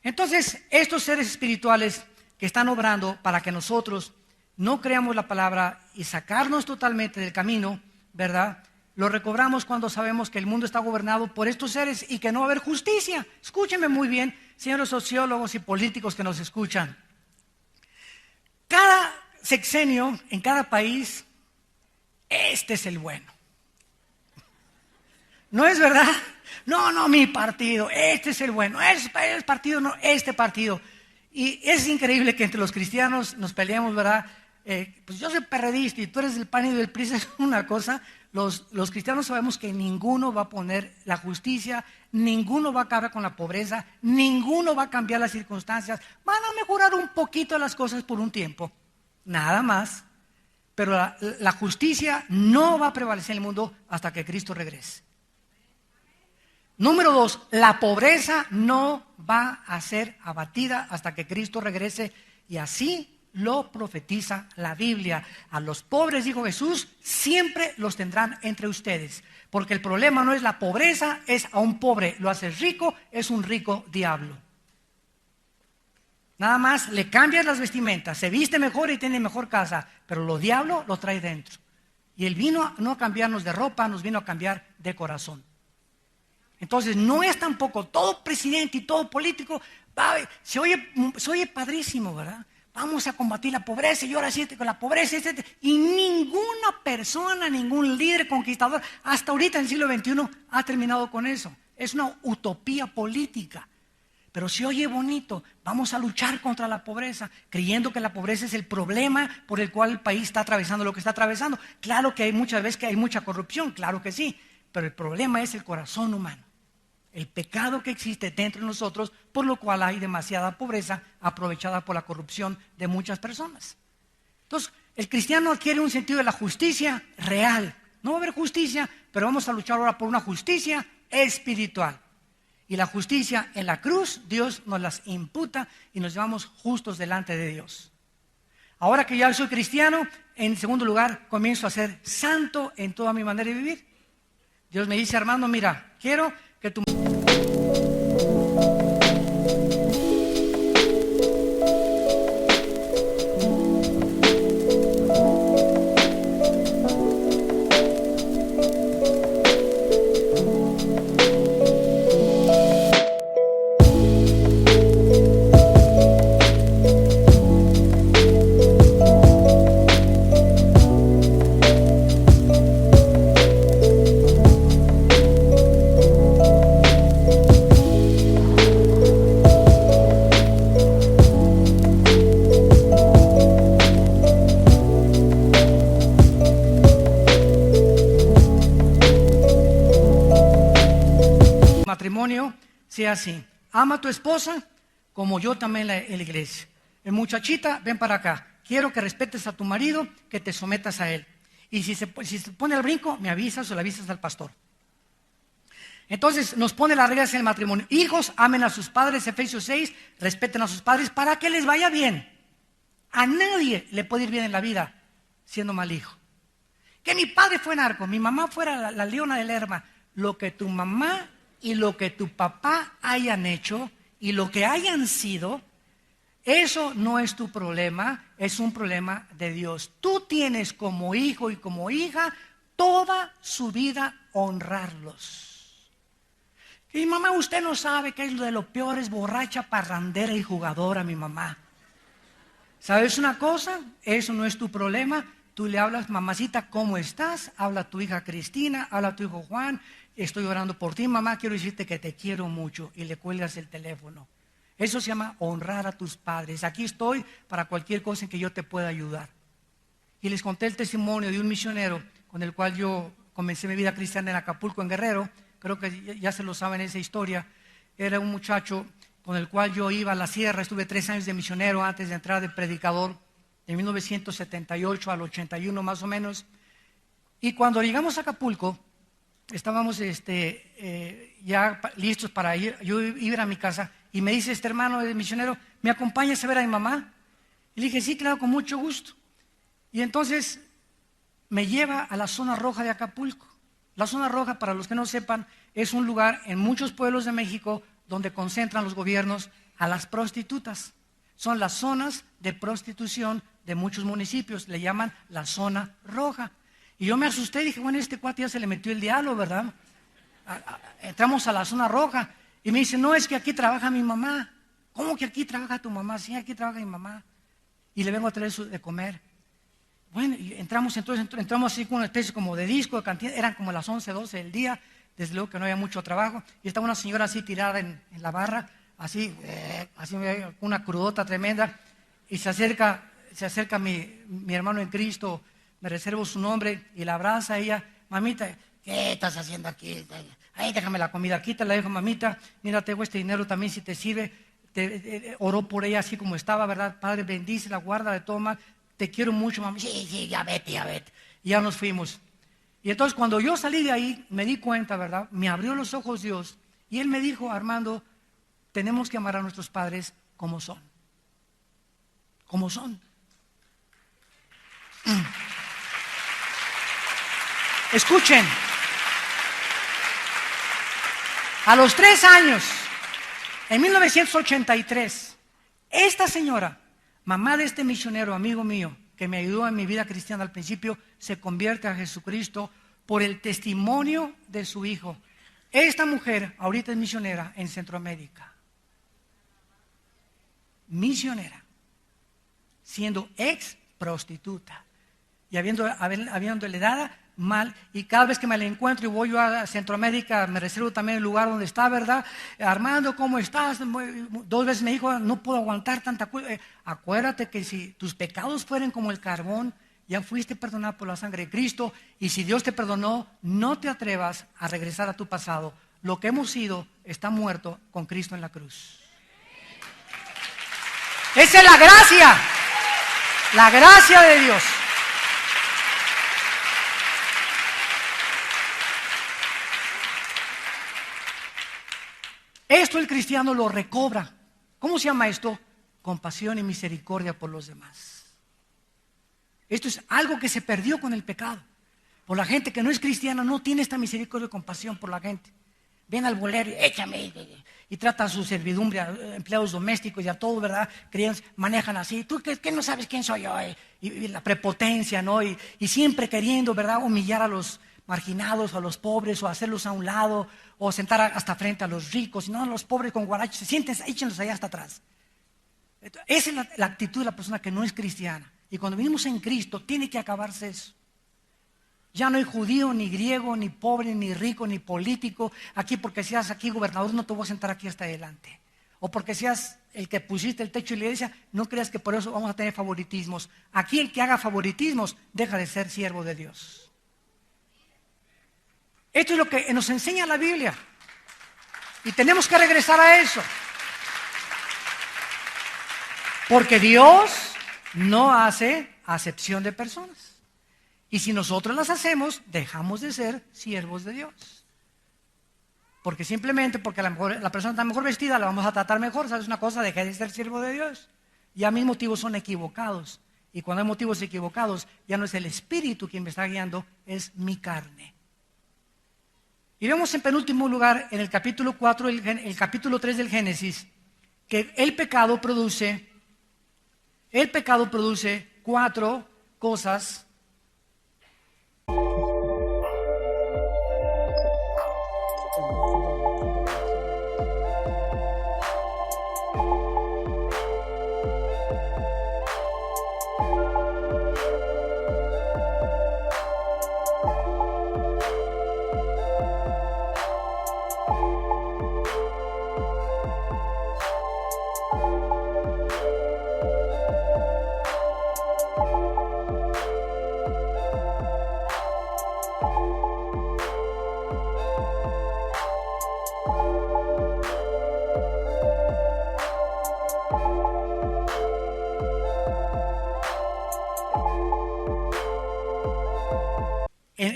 Entonces, estos seres espirituales que están obrando para que nosotros no creamos la palabra y sacarnos totalmente del camino, ¿verdad? Lo recobramos cuando sabemos que el mundo está gobernado por estos seres y que no va a haber justicia. Escúchenme muy bien, señores sociólogos y políticos que nos escuchan. Cada sexenio en cada país, este es el bueno. ¿No es verdad? No, mi partido, este es el bueno, el partido, no, este partido. Y es increíble que entre los cristianos nos peleemos, ¿verdad? Pues yo soy perredista y tú eres del PAN y del PRI, es una cosa. Los cristianos sabemos que ninguno va a poner la justicia, ninguno va a acabar con la pobreza, ninguno va a cambiar las circunstancias. Van a mejorar un poquito las cosas por un tiempo, nada más. Pero la justicia no va a prevalecer en el mundo hasta que Cristo regrese. Número 2, la pobreza no va a ser abatida hasta que Cristo regrese, y así lo profetiza la Biblia. A los pobres, dijo Jesús, siempre los tendrán entre ustedes, porque el problema no es la pobreza, es a un pobre lo haces rico, es un rico diablo. Nada más le cambias las vestimentas, se viste mejor y tiene mejor casa, pero lo diablo lo trae dentro. Y Él vino no a cambiarnos de ropa, nos vino a cambiar de corazón. Entonces no es tampoco todo presidente y todo político, se oye padrísimo, ¿verdad? Vamos a combatir la pobreza y ahora sí con la pobreza, etc. Y ninguna persona, ningún líder conquistador, hasta ahorita en el siglo XXI ha terminado con eso. Es una utopía política. Pero se oye bonito, vamos a luchar contra la pobreza, creyendo que la pobreza es el problema por el cual el país está atravesando lo que está atravesando. Claro que hay muchas veces que hay mucha corrupción, claro que sí, pero el problema es el corazón humano. El pecado que existe dentro de nosotros, por lo cual hay demasiada pobreza aprovechada por la corrupción de muchas personas. Entonces, el cristiano adquiere un sentido de la justicia real. No va a haber justicia, pero vamos a luchar ahora por una justicia espiritual. Y la justicia en la cruz, Dios nos las imputa y nos llevamos justos delante de Dios. Ahora que ya soy cristiano, en segundo lugar, comienzo a ser santo en toda mi manera de vivir. Dios me dice, Armando, mira, quiero que tu sea así. Ama a tu esposa como yo también en la iglesia. Muchachita, ven para acá. Quiero que respetes a tu marido, que te sometas a él. Y si se pone al brinco, me avisas o le avisas al pastor. Entonces nos pone las reglas en el matrimonio. Hijos, amen a sus padres, Efesios 6, respeten a sus padres para que les vaya bien. A nadie le puede ir bien en la vida siendo mal hijo. Que mi padre fue narco, mi mamá fuera la leona de Lerma. Lo que tu mamá y lo que tu papá hayan hecho y lo que hayan sido, eso no es tu problema, es un problema de Dios. Tú tienes como hijo y como hija toda su vida honrarlos. Y mamá, usted no sabe que es lo de lo peor, es borracha, parrandera y jugadora, mi mamá. ¿Sabes una cosa? Eso no es tu problema. Tú le hablas, mamacita, ¿cómo estás? Habla a tu hija Cristina, habla a tu hijo Juan. Estoy orando por ti, mamá, quiero decirte que te quiero mucho. Y le cuelgas el teléfono. Eso se llama honrar a tus padres. Aquí estoy para cualquier cosa en que yo te pueda ayudar. Y les conté el testimonio de un misionero con el cual yo comencé mi vida cristiana en Acapulco, en Guerrero. Creo que ya se lo saben esa historia. Era un muchacho con el cual yo iba a la sierra. Estuve 3 años de misionero antes de entrar de predicador, de 1978 al 81 más o menos. Y cuando llegamos a Acapulco, estábamos ya listos para yo ir a mi casa. Y me dice este hermano de misionero, ¿me acompañas a ver a mi mamá? Y le dije, sí, claro, con mucho gusto. Y entonces me lleva a la zona roja de Acapulco. La zona roja, para los que no sepan, es un lugar en muchos pueblos de México donde concentran los gobiernos a las prostitutas. Son las zonas de prostitución de muchos municipios, le llaman la zona roja. Y yo me asusté y dije, bueno, este cuate ya se le metió el diablo, ¿verdad? Entramos a la zona roja y me dice, no, es que aquí trabaja mi mamá. ¿Cómo que aquí trabaja tu mamá? Sí, aquí trabaja mi mamá. Y le vengo a traer de comer. Bueno, y entramos así con una especie como de disco, de cantina, eran como las 11, 12 del día, desde luego que no había mucho trabajo, y estaba una señora así tirada en la barra, así con una crudota tremenda, y se acerca mi hermano en Cristo, me reservo su nombre, y la abraza a ella, mamita, ¿qué estás haciendo aquí? Ay, déjame la comida, aquí te la dejo, mamita, mira, tengo este dinero también si te sirve, oró por ella así como estaba, ¿verdad? Padre, bendícela, guárdala, toma. Te quiero mucho, mamá. Sí, ya vete. Y ya nos fuimos. Y entonces cuando yo salí de ahí, me di cuenta, ¿verdad? Me abrió los ojos Dios. Y Él me dijo, Armando, tenemos que amar a nuestros padres como son. Como son. Escuchen. A los 3 años, en 1983, esta señora, mamá de este misionero, amigo mío, que me ayudó en mi vida cristiana al principio, se convierte a Jesucristo por el testimonio de su hijo. Esta mujer ahorita es misionera en Centroamérica. Misionera. Siendo ex prostituta. Y habiéndole dado mal, y cada vez que me la encuentro y voy yo a Centroamérica, me reservo también el lugar donde está, ¿verdad? Armando, ¿cómo estás? 2 veces me dijo, no puedo aguantar tanta cosa. Acuérdate que si tus pecados fueren como el carbón, ya fuiste perdonado por la sangre de Cristo, y si Dios te perdonó, no te atrevas a regresar a tu pasado. Lo que hemos sido está muerto con Cristo en la cruz. Esa es la gracia de Dios. Esto el cristiano lo recobra. ¿Cómo se llama esto? Compasión y misericordia por los demás. Esto es algo que se perdió con el pecado. Por la gente que no es cristiana no tiene esta misericordia y compasión por la gente. Ven al bolero y échame. Y trata a su servidumbre, a empleados domésticos y a todos, ¿verdad? Manejan así. ¿Tú qué no sabes quién soy yo? Y la prepotencia, ¿no? Y siempre queriendo, ¿verdad? Humillar a los marginados, a los pobres, o hacerlos a un lado, o sentar hasta frente a los ricos, y no a los pobres con guaraches, se sienten, échenlos allá hasta atrás. Esa es la actitud de la persona que no es cristiana. Y cuando venimos en Cristo, tiene que acabarse eso. Ya no hay judío, ni griego, ni pobre, ni rico, ni político. Aquí porque seas aquí gobernador, no te voy a sentar aquí hasta adelante. O porque seas el que pusiste el techo de la iglesia, no creas que por eso vamos a tener favoritismos. Aquí el que haga favoritismos deja de ser siervo de Dios. Esto es lo que nos enseña la Biblia. Y tenemos que regresar a eso. Porque Dios no hace acepción de personas. Y si nosotros las hacemos, dejamos de ser siervos de Dios. Porque simplemente porque a lo mejor la persona está mejor vestida, la vamos a tratar mejor. ¿Sabes una cosa? Deje de ser siervo de Dios. Ya mis motivos son equivocados. Y cuando hay motivos equivocados, ya no es el Espíritu quien me está guiando, es mi carne. Y vemos en penúltimo lugar, en el capítulo 4, el capítulo 3 del Génesis, que el pecado produce 4 cosas.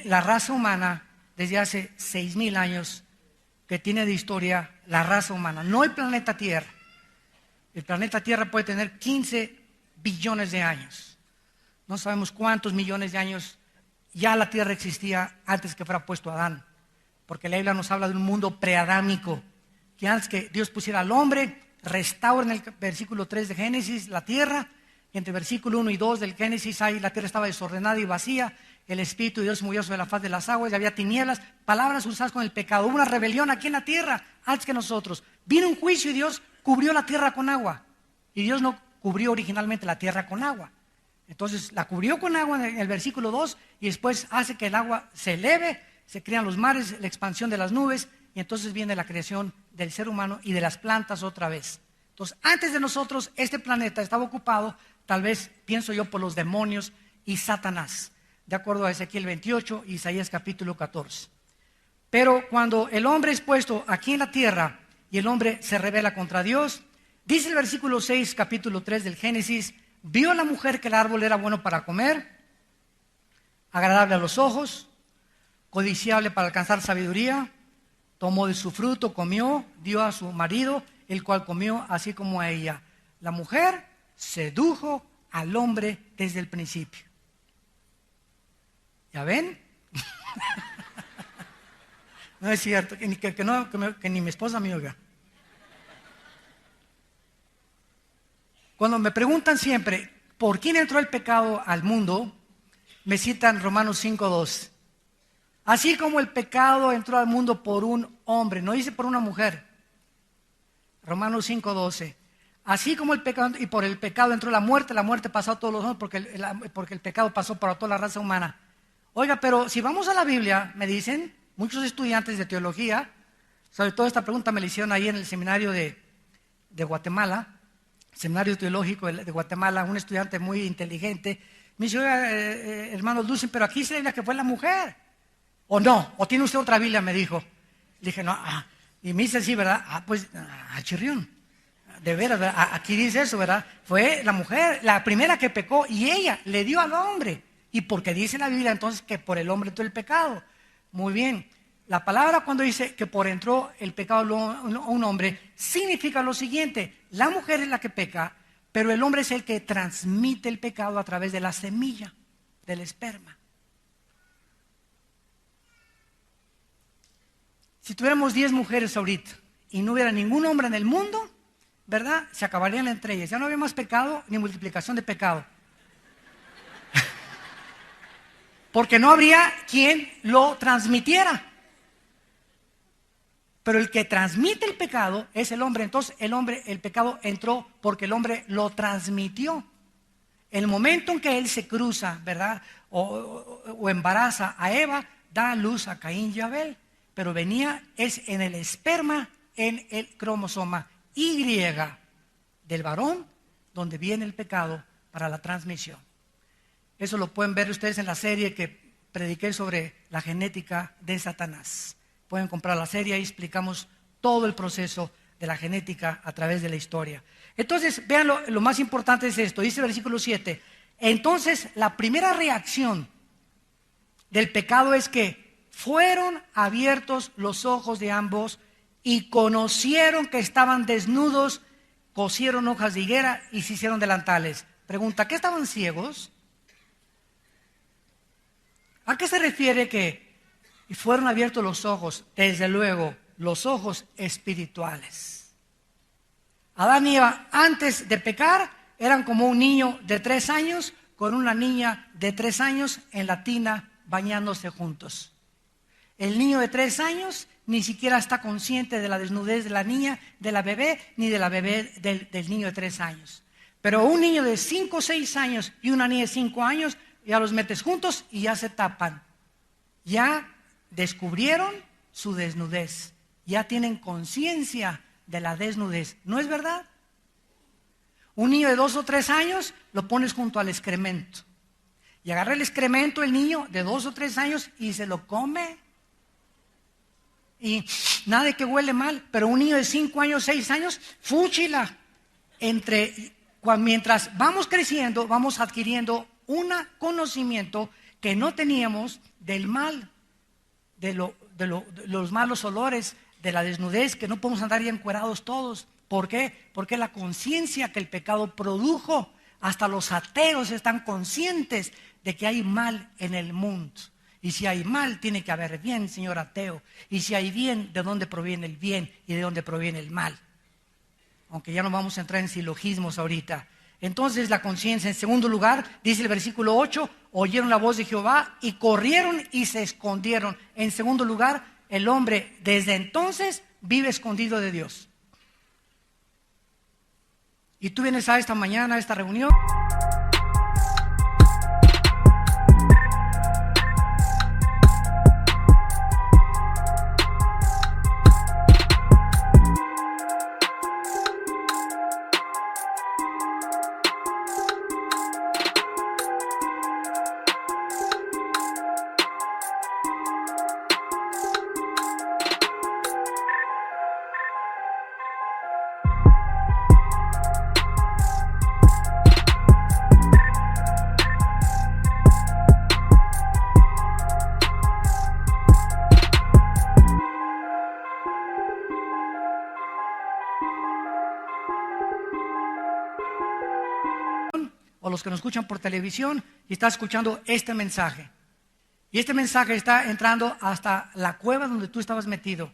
La raza humana, desde hace 6,000 años, que tiene de historia la raza humana, no el planeta Tierra. El planeta Tierra puede tener 15 billones de años. No sabemos cuántos millones de años ya la Tierra existía antes que fuera puesto Adán. Porque la Biblia nos habla de un mundo preadámico, que antes que Dios pusiera al hombre, restaura en el versículo 3 de Génesis la Tierra, y entre el versículo 1 y 2 del Génesis, ahí la Tierra estaba desordenada y vacía, el Espíritu de Dios movió sobre la faz de las aguas y había tinieblas, palabras usadas con el pecado. Hubo una rebelión aquí en la tierra antes que nosotros. Vino un juicio y Dios cubrió la tierra con agua. Y Dios no cubrió originalmente la tierra con agua. Entonces la cubrió con agua en el versículo 2 y después hace que el agua se eleve, se crean los mares, la expansión de las nubes y entonces viene la creación del ser humano y de las plantas otra vez. Entonces antes de nosotros este planeta estaba ocupado, tal vez pienso yo, por los demonios y Satanás, de acuerdo a Ezequiel 28 y Isaías capítulo 14. Pero cuando el hombre es puesto aquí en la tierra y el hombre se rebela contra Dios, dice el versículo 6, capítulo 3 del Génesis, vio la mujer que el árbol era bueno para comer, agradable a los ojos, codiciable para alcanzar sabiduría, tomó de su fruto, comió, dio a su marido, el cual comió así como a ella. La mujer sedujo al hombre desde el principio. ¿Ya ven? No es cierto, que ni mi esposa me oiga. Cuando me preguntan siempre, ¿por quién entró el pecado al mundo? Me citan Romanos 5:2. Así como el pecado entró al mundo por un hombre, no dice por una mujer. Romanos 5:12. Así como el pecado, y por el pecado entró la muerte pasó a todos los hombres porque el pecado pasó para toda la raza humana. Oiga, pero si vamos a la Biblia, me dicen muchos estudiantes de teología, sobre todo esta pregunta me la hicieron ahí en el seminario de Guatemala, seminario teológico de Guatemala, un estudiante muy inteligente, me dice, oiga, hermano Dulce, pero aquí se Biblia que fue la mujer, o no, o tiene usted otra Biblia, me dijo. Le dije, no, y me dice, sí, ¿verdad? Pues, chirrión, de veras, ¿verdad? Aquí dice eso, ¿verdad? Fue la mujer, la primera que pecó, y ella le dio al hombre. Y porque dice la Biblia entonces que por el hombre entró el pecado. Muy bien, la palabra cuando dice que por entró el pecado a un hombre, significa lo siguiente: la mujer es la que peca, pero el hombre es el que transmite el pecado a través de la semilla, del esperma. Si tuviéramos 10 mujeres ahorita y no hubiera ningún hombre en el mundo, ¿verdad? Se acabarían entre ellas. Ya no había más pecado ni multiplicación de pecado. Porque no habría quien lo transmitiera. Pero el que transmite el pecado es el hombre. Entonces el pecado entró porque el hombre lo transmitió. El momento en que él se cruza, ¿verdad? O embaraza a Eva, da a luz a Caín y Abel. Pero es en el esperma, en el cromosoma Y del varón, donde viene el pecado para la transmisión. Eso lo pueden ver ustedes en la serie que prediqué sobre la genética de Satanás. Pueden comprar la serie y explicamos todo el proceso de la genética a través de la historia. Entonces, vean, lo más importante es esto, dice el versículo 7. Entonces, la primera reacción del pecado es que fueron abiertos los ojos de ambos y conocieron que estaban desnudos, cosieron hojas de higuera y se hicieron delantales. Pregunta, ¿qué estaban ciegos? ¿A qué se refiere que fueron abiertos los ojos? Desde luego, los ojos espirituales. Adán y Eva, antes de pecar, eran como un niño de 3 años con una niña de 3 años en la tina bañándose juntos. El niño de 3 años ni siquiera está consciente de la desnudez de la niña, de la bebé, ni de la bebé del niño de 3 años. Pero un niño de 5 o 6 años y una niña de 5 años, ya los metes juntos y ya se tapan. Ya descubrieron su desnudez. Ya tienen conciencia de la desnudez. ¿No es verdad? Un niño de 2 o 3 años lo pones junto al excremento. Y agarra el excremento el niño de 2 o 3 años y se lo come. Y nada de que huele mal. Pero un niño de 5 años, 6 años, fúchila. Mientras vamos creciendo, vamos adquiriendo un conocimiento que no teníamos del mal, de los malos olores, de la desnudez, que no podemos andar ya encuerados todos. ¿Por qué? Porque la conciencia que el pecado produjo, hasta los ateos están conscientes de que hay mal en el mundo. Y si hay mal, tiene que haber bien, señor ateo. Y si hay bien, ¿de dónde proviene el bien y de dónde proviene el mal? Aunque ya no vamos a entrar en silogismos ahorita. Entonces la conciencia, en segundo lugar, dice el versículo 8, oyeron la voz de Jehová y corrieron y se escondieron. En segundo lugar, el hombre desde entonces vive escondido de Dios. Y tú vienes a esta mañana, a esta reunión. O los que nos escuchan por televisión y están escuchando este mensaje. Y este mensaje está entrando hasta la cueva donde tú estabas metido.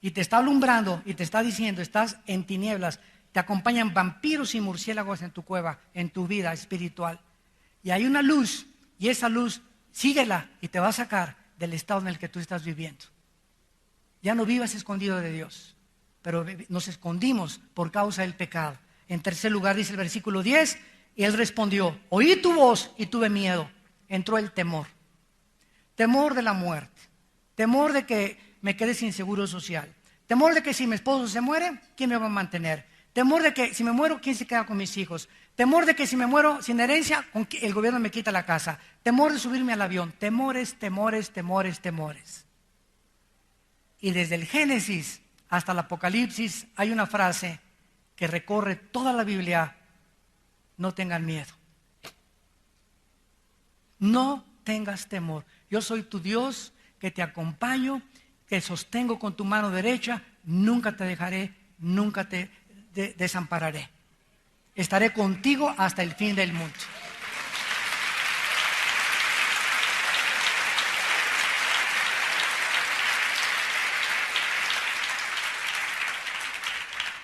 Y te está alumbrando y te está diciendo, estás en tinieblas. Te acompañan vampiros y murciélagos en tu cueva, en tu vida espiritual. Y hay una luz, y esa luz, síguela y te va a sacar del estado en el que tú estás viviendo. Ya no vivas escondido de Dios, pero nos escondimos por causa del pecado. En tercer lugar dice el versículo 10, y él respondió, oí tu voz y tuve miedo. Entró el temor. Temor de la muerte. Temor de que me quede sin seguro social. Temor de que si mi esposo se muere, ¿quién me va a mantener? Temor de que si me muero, ¿quién se queda con mis hijos? Temor de que si me muero sin herencia, el gobierno me quita la casa. Temor de subirme al avión. Temores, temores, temores, temores. Y desde el Génesis hasta el Apocalipsis hay una frase que recorre toda la Biblia. No tengan miedo. No tengas temor. Yo soy tu Dios que te acompaño, que sostengo con tu mano derecha. Nunca te dejaré, nunca te desampararé. Estaré contigo hasta el fin del mundo.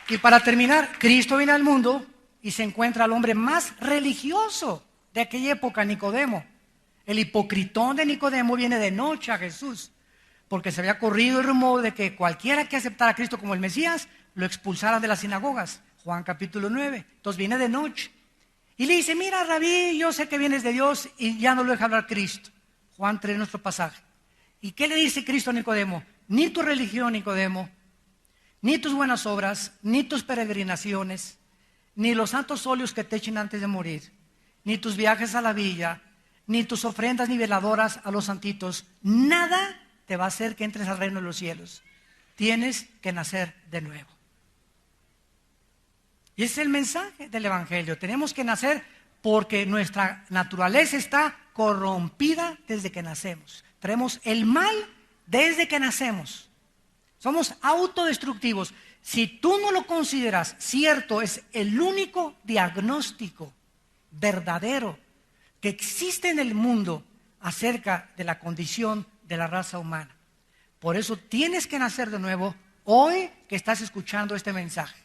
Y para terminar, Cristo viene al mundo y se encuentra al hombre más religioso de aquella época, Nicodemo. El hipocritón de Nicodemo viene de noche a Jesús, porque se había corrido el rumor de que cualquiera que aceptara a Cristo como el Mesías, lo expulsaran de las sinagogas. Juan capítulo 9. Entonces viene de noche. Y le dice, mira, Rabí, yo sé que vienes de Dios y ya no lo deja hablar Cristo. Juan 3, nuestro pasaje. ¿Y qué le dice Cristo a Nicodemo? Ni tu religión, Nicodemo, ni tus buenas obras, ni tus peregrinaciones, ni los santos óleos que te echen antes de morir, ni tus viajes a la villa, ni tus ofrendas niveladoras a los santitos, nada te va a hacer que entres al reino de los cielos. tienes que nacer de nuevo. Y ese es el mensaje del Evangelio. Tenemos que nacer porque nuestra naturaleza está corrompida desde que nacemos. Traemos el mal desde que nacemos. Somos autodestructivos. Si tú no lo consideras cierto, es el único diagnóstico verdadero que existe en el mundo acerca de la condición de la raza humana. Por eso tienes que nacer de nuevo hoy que estás escuchando este mensaje.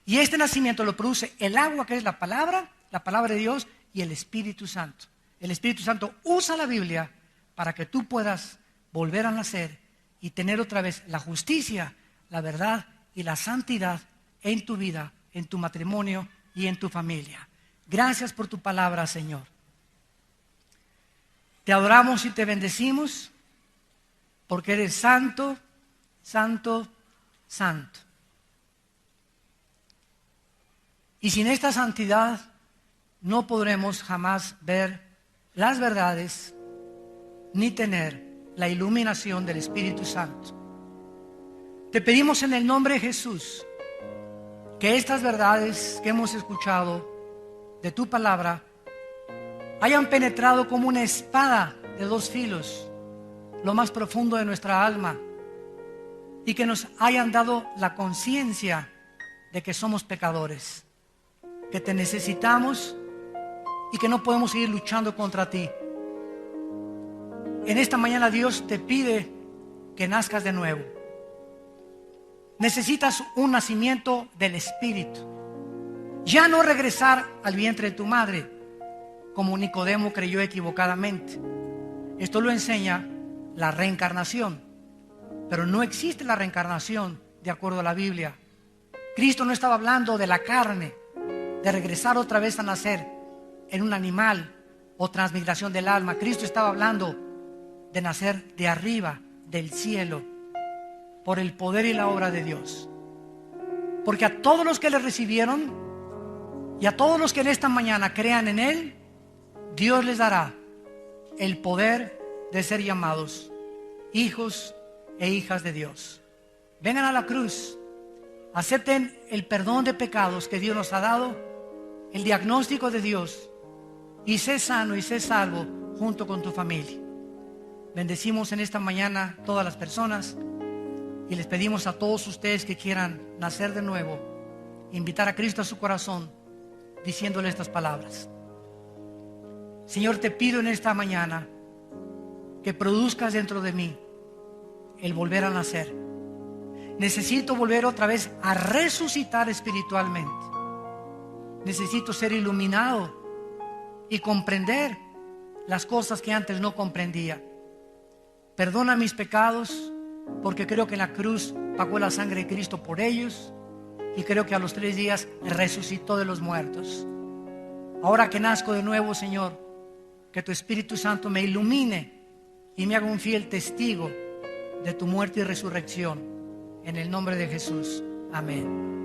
Y este nacimiento lo produce el agua, que es la palabra de Dios, y el Espíritu Santo. El Espíritu Santo usa la Biblia para que tú puedas volver a nacer y tener otra vez la justicia, la verdad y la santidad en tu vida, en tu matrimonio y en tu familia. Gracias por tu palabra, Señor. Te adoramos y te bendecimos porque eres santo, santo, santo. Y sin esta santidad no podremos jamás ver las verdades ni tener la iluminación del Espíritu Santo. Te pedimos en el nombre de Jesús que estas verdades que hemos escuchado de tu palabra hayan penetrado como una espada de dos filos lo más profundo de nuestra alma y que nos hayan dado la conciencia de que somos pecadores, que te necesitamos y que no podemos seguir luchando contra ti. En esta mañana Dios te pide que nazcas de nuevo. Necesitas un nacimiento del Espíritu. Ya no regresar al vientre de tu madre, como Nicodemo creyó equivocadamente. Esto lo enseña la reencarnación, pero no existe la reencarnación de acuerdo a la Biblia. Cristo no estaba hablando de la carne, de regresar otra vez a nacer en un animal o transmigración del alma. Cristo estaba hablando de nacer de arriba, del cielo, por el poder y la obra de Dios. Porque a todos los que le recibieron y a todos los que en esta mañana crean en Él, Dios les dará el poder de ser llamados hijos e hijas de Dios. Vengan a la cruz, acepten el perdón de pecados que Dios nos ha dado, el diagnóstico de Dios, y sé sano y sé salvo junto con tu familia. Bendecimos en esta mañana todas las personas y les pedimos a todos ustedes que quieran nacer de nuevo, invitar a Cristo a su corazón, diciéndole estas palabras. Señor, te pido en esta mañana que produzcas dentro de mí el volver a nacer. Necesito volver otra vez a resucitar espiritualmente. Necesito ser iluminado y comprender las cosas que antes no comprendía. Perdona mis pecados, porque creo que en la cruz pagó la sangre de Cristo por ellos, y creo que a los 3 días resucitó de los muertos. Ahora que nazco de nuevo, Señor, que tu Espíritu Santo me ilumine y me haga un fiel testigo de tu muerte y resurrección. En el nombre de Jesús. Amén.